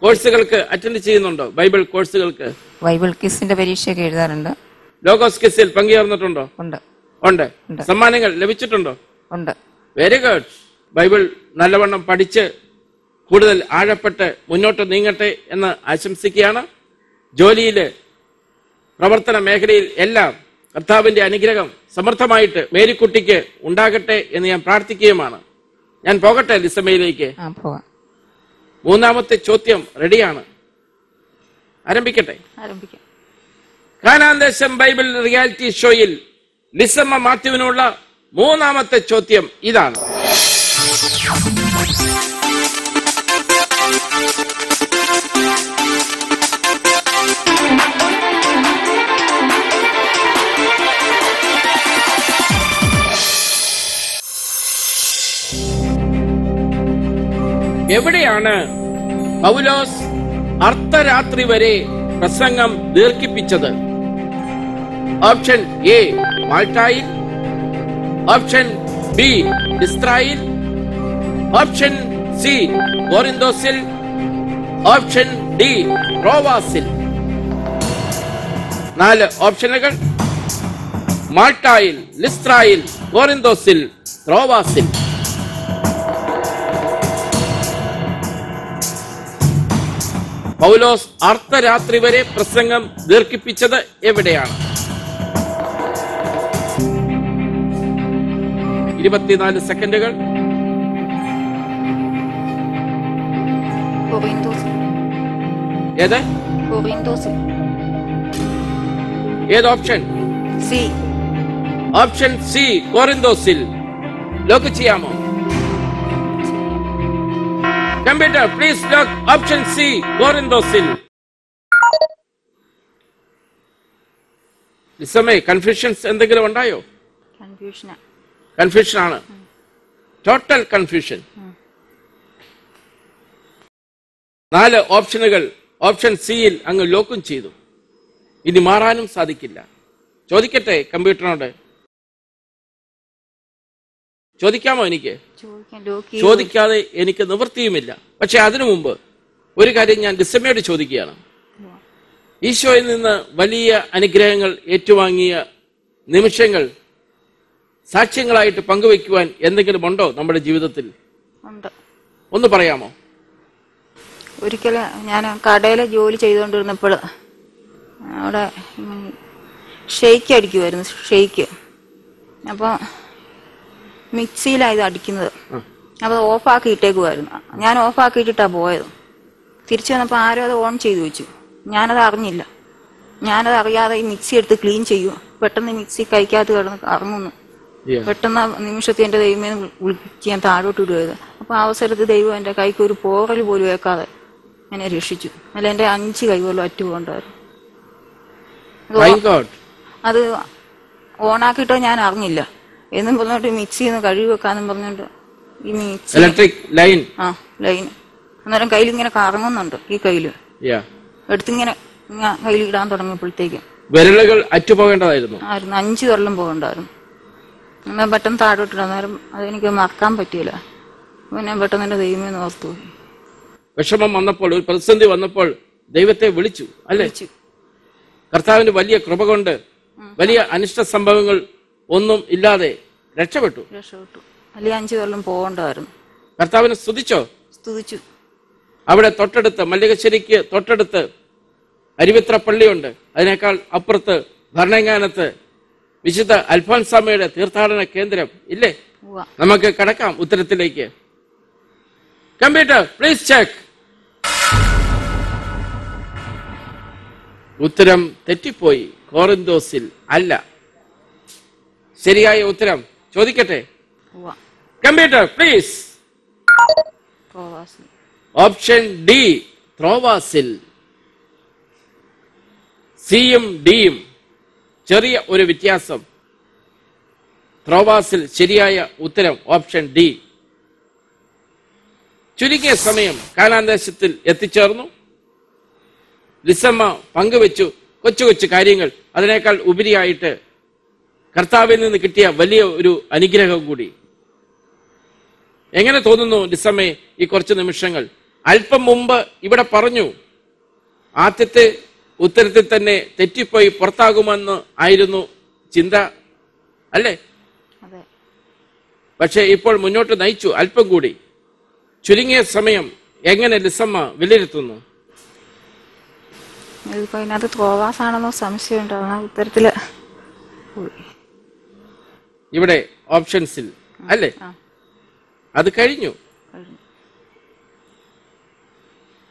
കോഴ്സുകൾക്ക് അറ്റൻഡ് ചെയ്യുന്നുണ്ടോ? ബൈബിൾ കോഴ്സുകൾക്ക്? ബൈബിൾ ക്വിസിന്റെ പരീക്ഷയൊക്കെ എഴുതാറുണ്ട്. ലോഗോസ് ക്വിസിൽ പങ്കുചേർന്നിട്ടുണ്ടോ? ഉണ്ട്. സമ്മാനങ്ങൾ ലഭിച്ചിട്ടുണ്ടോ? ഉണ്ട്. Very good. ബൈബിൾ നല്ലവണ്ണം പഠിച്ച് കൂടുതൽ ആഴപ്പെട്ട് മുന്നോട്ട് നീങ്ങട്ടെ എന്ന് ആശംസിക്കുകയാണ്. ജോലിയില്, പ്രവർത്തന മേഖലയിൽ എല്ലാം കർത്താവിന്റെ അനുഗ്രഹം സമൃദ്ധമായിട്ട് മേരിക്കുട്ടിക്ക് ഉണ്ടാകട്ടെ എന്ന് ഞാൻ പ്രാർത്ഥിക്കുകയുമാണ്. ഞാൻ പോകട്ടെ ലിസമ്മയിലേക്ക്. മൂന്നാമത്തെ ചോദ്യം റെഡിയാണ്. ആരംഭിക്കട്ടെ? കാനാൻ ദേശം ബൈബിൾ റിയാലിറ്റി ഷോയിൽ ലിസമ്മ മാത്യുവിനുള്ള മൂന്നാമത്തെ ചോദ്യം ഇതാണ്. എവിടെയാണ് പൗലോസ് അർദ്ധരാത്രി വരെ പ്രസംഗം ദീർഘിപ്പിച്ചത്? ഓപ്ഷൻ എ മാൾട്ടായിൽ, ഓപ്ഷൻ ബി ലിസ്ത്രായിൽ, ഓപ്ഷൻ സി കോറിന്തോസിൽ, ഓപ്ഷൻ ഡി ട്രോവാസിൽ. 4 ഓപ്ഷനുകൾ: മാൾട്ടായിൽ, ലിസ്ത്രായിൽ, കോറിന്തോസിൽ, ട്രോവാസിൽ. പൗലോസ് അർദ്ധരാത്രി വരെ പ്രസംഗം ദീർഘിപ്പിച്ചത് എവിടെയാണ്? 24 സെക്കൻഡുകൾ. ഏത് ഏത് ഓപ്ഷൻ? സി. ഓപ്ഷൻ സി കോറിന്തോസിൽ. ലോക്ക് ചെയ്യാമോ? Computer please lock option C കോറിന്തോസിൽ. കൺഫ്യൂഷൻസ് എന്തെങ്കിലും ഉണ്ടായോ? കൺഫ്യൂഷൻ ആണ്, ടോട്ടൽ കൺഫ്യൂഷൻ. 4 ഓപ്ഷനുകൾ ഓപ്ഷൻ സിയിൽ അങ്ങ് ലോക്കും ചെയ്തു. ഇനി മാറാനും സാധിക്കില്ല. ചോദിക്കട്ടെ കമ്പ്യൂട്ടറിനോട്? ചോദിക്കാമോ? എനിക്ക് ചോദിക്കാതെ എനിക്ക് നിവൃത്തിയുമില്ല. പക്ഷെ അതിനു മുമ്പ് ഒരു കാര്യം ഞാൻ ലിസമ്മയോട് ചോദിക്കുകയാണ്. ഈശോയിൽ നിന്ന് വലിയ അനുഗ്രഹങ്ങൾ ഏറ്റുവാങ്ങിയ നിമിഷങ്ങൾ സാക്ഷ്യങ്ങളായിട്ട് പങ്കുവെക്കുവാൻ എന്തെങ്കിലും ഉണ്ടോ നമ്മുടെ ജീവിതത്തിൽ? ഒന്ന് പറയാമോ? ഒരിക്കലും ഞാൻ കടയിൽ ജോലി ചെയ്തുകൊണ്ടിരുന്നപ്പോൾ അവിടെ ഷെയ്ക്ക് അടിക്കുമായിരുന്നു, ഷെയ്ക്ക്. അപ്പോൾ മിക്സിയിലാണ് ഇത് അടിക്കുന്നത്. അപ്പോൾ ഓഫാക്കി ഇട്ടേക്കുമായിരുന്നു. ഞാൻ ഓഫാക്കിയിട്ടിട്ടാണ് പോയത്. തിരിച്ചു വന്നപ്പോൾ ആരോ അത് ഓൺ ചെയ്ത് വെച്ചു. ഞാനത് അറിഞ്ഞില്ല. ഞാനത് അറിയാതെ ഈ മിക്സി എടുത്ത് ക്ലീൻ ചെയ്യും. പെട്ടെന്ന് മിക്സി കൈക്കകത്ത് കിടന്ന് കറങ്ങുന്നു. പെട്ടെന്ന് നിമിഷത്തിൽ എൻ്റെ ദൈവമേ വിളിച്ച് ഞാൻ താഴോട്ട് ഇടുകയത്. അപ്പോൾ അവസരത്തിൽ ദൈവം എൻ്റെ കൈക്ക് ഒരു പോറൽ പോലും വെക്കാതെ എന്നെ രക്ഷിച്ചു. അല്ല, എൻ്റെ 5 കൈ പോലും അറ്റുപോണ്ടായിരുന്നു. അത് ഓണാക്കിയിട്ടോ ഞാൻ അറിഞ്ഞില്ല. എന്നും പറഞ്ഞോട്ട് മിക്സി ഒന്ന് കഴുകി വെക്കാന്നും പറഞ്ഞോണ്ട് ഈ മിക്സി ഇലക്ട്രിക് ലൈൻ അന്നേരം കയ്യിലിങ്ങനെ കറങ്ങുന്നുണ്ട്. ഈ കയ്യില് എടുത്തിങ്ങനെ കയ്യിലിടാൻ തുടങ്ങിയപ്പോഴത്തേക്കും വിരലുകൾ അറ്റുപോകേണ്ടതായിരുന്നു. 5 കൊല്ലം പോകണ്ടായിരുന്നു. എന്നാൽ പെട്ടെന്ന് താഴോട്ടിടാം. അന്നേരം അതെനിക്ക് മറക്കാൻ പറ്റിയില്ല. പിന്നെ പെട്ടെന്ന് എൻ്റെ ദൈവമേ ഓർത്തു. വിഷമം വന്നപ്പോൾ, ഒരു പ്രതിസന്ധി വന്നപ്പോൾ ദൈവത്തെ വിളിച്ചു അല്ലേ? കർത്താവിന്റെ വലിയ കൃപ കൊണ്ട് വലിയ അനിഷ്ട സംഭവങ്ങൾ ഒന്നും ഇല്ലാതെ രക്ഷപ്പെട്ടു. അല്ലെങ്കിൽ 5 കൊല്ലം പോകണ്ടായിരുന്നു. കർത്താവിനെ സ്തുതിച്ചോ? സ്തുതിച്ചു. അവിടെ തൊട്ടടുത്ത്, മല്ലികശ്ശേരിക്ക് തൊട്ടടുത്ത് അരുവിത്ര പള്ളിയുണ്ട്. അതിനേക്കാൾ അപ്പുറത്ത് ഭരണങ്ങാനത്ത് വിശുദ്ധ അൽഫോൻസാമയുടെ തീർത്ഥാടന കേന്ദ്രം ഇല്ലേ? നമുക്ക് കടക്കാം ഉത്തരത്തിലേക്ക്. Computer please check. ഉത്തരം തെറ്റിപ്പോയി. കോറിന്തോസിൽ അല്ല. ശരിയായ ഉത്തരം ചോദിക്കട്ടെ? Computer please. ഓപ്ഷൻ ഡി ട്രോവാസിൽ. സിയും ഡിയും ചെറിയ ഒരു വ്യത്യാസം. ട്രോവാസിൽ. ശരിയായ ഉത്തരം ഓപ്ഷൻ ഡി. ചുരുങ്ങിയ സമയം കാനാൻ ദേശത്തിൽ എത്തിച്ചേർന്നു. ലിസമ്മ പങ്കുവെച്ചു കൊച്ചു കൊച്ചു കാര്യങ്ങൾ. അതിനേക്കാൾ ഉപരിയായിട്ട് കർത്താവിൽ നിന്ന് കിട്ടിയ വലിയ ഒരു അനുഗ്രഹം കൂടി. എങ്ങനെ തോന്നുന്നു ലിസമ്മേ ഈ കുറച്ച് നിമിഷങ്ങൾ? അല്പം മുമ്പ് ഇവിടെ പറഞ്ഞു ആദ്യത്തെ ഉത്തരത്തിൽ തന്നെ തെറ്റിപ്പോയി പുറത്താകുമെന്ന് ആയിരുന്നു ചിന്ത അല്ലേ? പക്ഷെ ഇപ്പോൾ മുന്നോട്ട് നയിച്ചു അല്പം കൂടി. ചുരുങ്ങിയ സമയം എങ്ങനെ ലിസമ്മ വിലയിരുത്തുന്നു? ഇതിനകത്ത് ട്രോവാസാണെന്നോ സംശയം ഉണ്ടാകുന്ന ഉത്തരത്തില് ഇവിടെ ഓപ്ഷൻസിൽ അല്ലേ? അത് കഴിഞ്ഞു.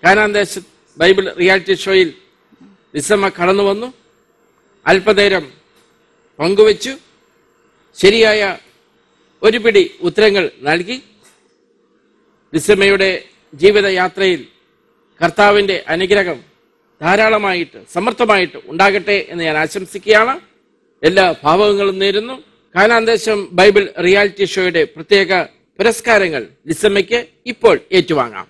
കാനാൻ ദേശ ബൈബിൾ റിയാലിറ്റി ഷോയിൽ ലിസമ്മ കടന്നു വന്നു. അല്പനേരം പങ്കുവച്ചു. ശരിയായ ഒരു പിടി ഉത്തരങ്ങൾ നൽകി. ലിസമ്മയുടെ ജീവിതയാത്രയിൽ കർത്താവിന്റെ അനുഗ്രഹം ധാരാളമായിട്ട് സമർത്ഥമായിട്ട് ഉണ്ടാകട്ടെ എന്ന് ഞാൻ ആശംസിക്കുകയാണ്. എല്ലാ ഭാവങ്ങളും നേരുന്നു. കാനാൻ ദേശം ബൈബിൾ റിയാലിറ്റി ഷോയുടെ പ്രത്യേക പുരസ്കാരങ്ങൾ ലിസമ്മയ്ക്ക് ഇപ്പോൾ ഏറ്റുവാങ്ങാം.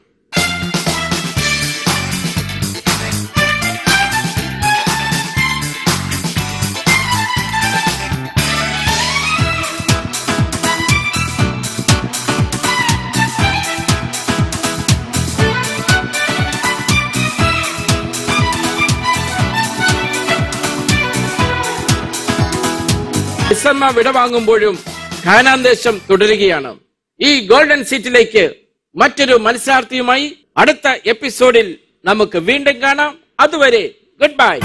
സൂസമ്മ വിടവാങ്ങുമ്പോഴും കാനാൻ ദേശം തുടരുകയാണ്. ഈ ഗോൾഡൻ സീറ്റിലേക്ക് മറ്റൊരു മത്സരാർത്ഥിയുമായി അടുത്ത എപ്പിസോഡിൽ നമുക്ക് വീണ്ടും കാണാം. അതുവരെ ഗുഡ് ബൈ.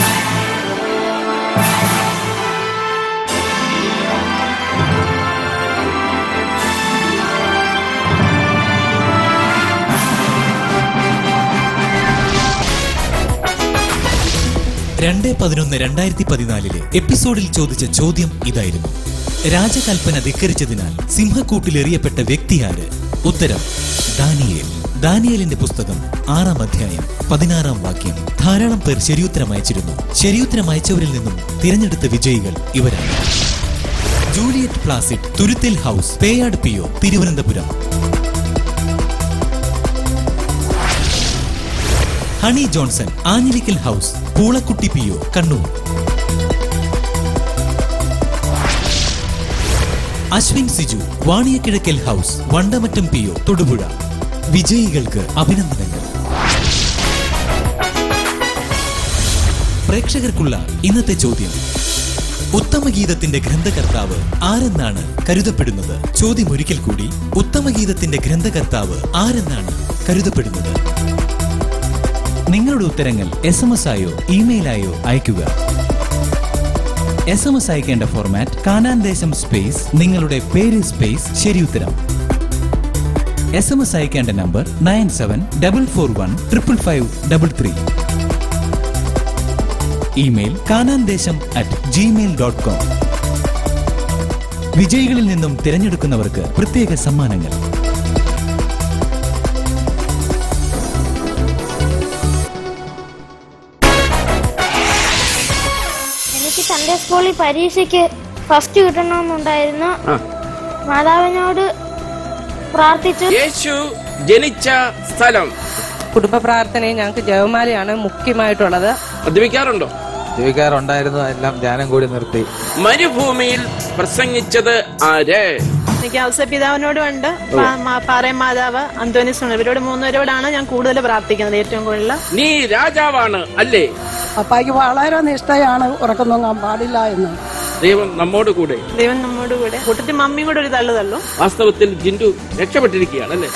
രണ്ടേ 11/2014 എപ്പിസോഡിൽ ചോദിച്ച ചോദ്യം ഇതായിരുന്നു: രാജകൽപ്പന ധിക്കരിച്ചതിനാൽ സിംഹക്കൂട്ടിലെറിയപ്പെട്ട വ്യക്തിയാര്? ഉത്തരം ദാനിയേൽ. ദാനിയേലിന്റെ പുസ്തകം 6-ാം അധ്യായം 16-ാം വാക്യം. ധാരാളം പേർ ശരിയുത്തരം അയച്ചിരുന്നു. ശരിയുത്തരം അയച്ചവരിൽ നിന്നും തിരഞ്ഞെടുത്ത വിജയികൾ ഇവരാണ്: Juliet Placid, Thuruthil house, Peyad PO, Thiruvananthapuram; Honey Johnson, Anjilikkal house, Poolakkutty PO, Kannur; Ashwin Siju, Vaniyakizhakkal house, Vandamattam PO, Thodupuzha. വിജയികൾക്ക് അഭിനന്ദനങ്ങൾ. പ്രേക്ഷകർക്കുള്ള ഇന്നത്തെ ചോദ്യം: ഉത്തമഗീതത്തിന്റെ ഗ്രന്ഥകർത്താവ് ആരെന്നാണ് കരുതപ്പെടുന്നത്? ചോദ്യം ഒരിക്കൽ കൂടി: ഉത്തമഗീതത്തിന്റെ ഗ്രന്ഥകർത്താവ് ആരെന്നാണ് കരുതപ്പെടുന്നത്? നിങ്ങളുടെ ഉത്തരങ്ങൾ SMS ആയോ ഇമെയിലായോ അയയ്ക്കുക. SMS അയക്കേണ്ട ഫോർമാറ്റ്: കാനാൻ ദേശം സ്പേസ് നിങ്ങളുടെ പേര് സ്പേസ് ശരിയുത്തരം. SMS അയക്കേണ്ട നമ്പർ 9744155533. Email kanandesham@gmail.com. വിജയികളിൽ നിന്നും തിരഞ്ഞെടുക്കുന്നവർക്ക് പ്രത്യേക സമ്മാനങ്ങൾ. സൺഡേ സ്കൂളിൽ പരീക്ഷയ്ക്ക് ഫസ്റ്റ് കിട്ടണമെന്നുണ്ടായിരുന്നു. മാതാവിനോട് പ്രാർത്ഥിച്ചു. യേശു ജനിച്ച സ്ഥലം. കുടുംബ പ്രാർത്ഥനയും ഞങ്ങൾക്ക് ജപമാലയാണ് മുഖ്യമായിട്ടുള്ളത്. മദ്യപിക്കാറുണ്ടോ? മദ്യപിക്കാറുണ്ടായിരുന്നു, എല്ലാം ധ്യാനം കൂടി നിർത്തി. മരുഭൂമിയിൽ പ്രസംഗിച്ചത് ആര്? എനിക്ക് ഔസപിതാവിനോടും ഉണ്ട്, പാറയം മാതാവ്, അന്തോനിസ് ഉണ്ട്. ഇവരോട് 3 പേരോടാണ് ഞാൻ കൂടുതൽ പ്രാർത്ഥിക്കുന്നത്. ഏറ്റവും കൂടുതൽ നീ രാജാവാണ് അല്ലേ? അപ്പായ്ക്ക് വളരെ നിഷ്ഠയാണ്, ഉറക്കം തൂങ്ങാൻ പാടില്ല എന്ന്. ദൈവം നമ്മോട് കൂടെ. ദൈവം നമ്മോട് കൂടെ. കൂട്ടത്തിൽ മമ്മിയും കൂടെ ഒരു തള്ളു തള്ളും. വാസ്തവത്തിൽ ജിൻഡു രക്ഷപ്പെട്ടിരിക്കുകയാണ് അല്ലേ?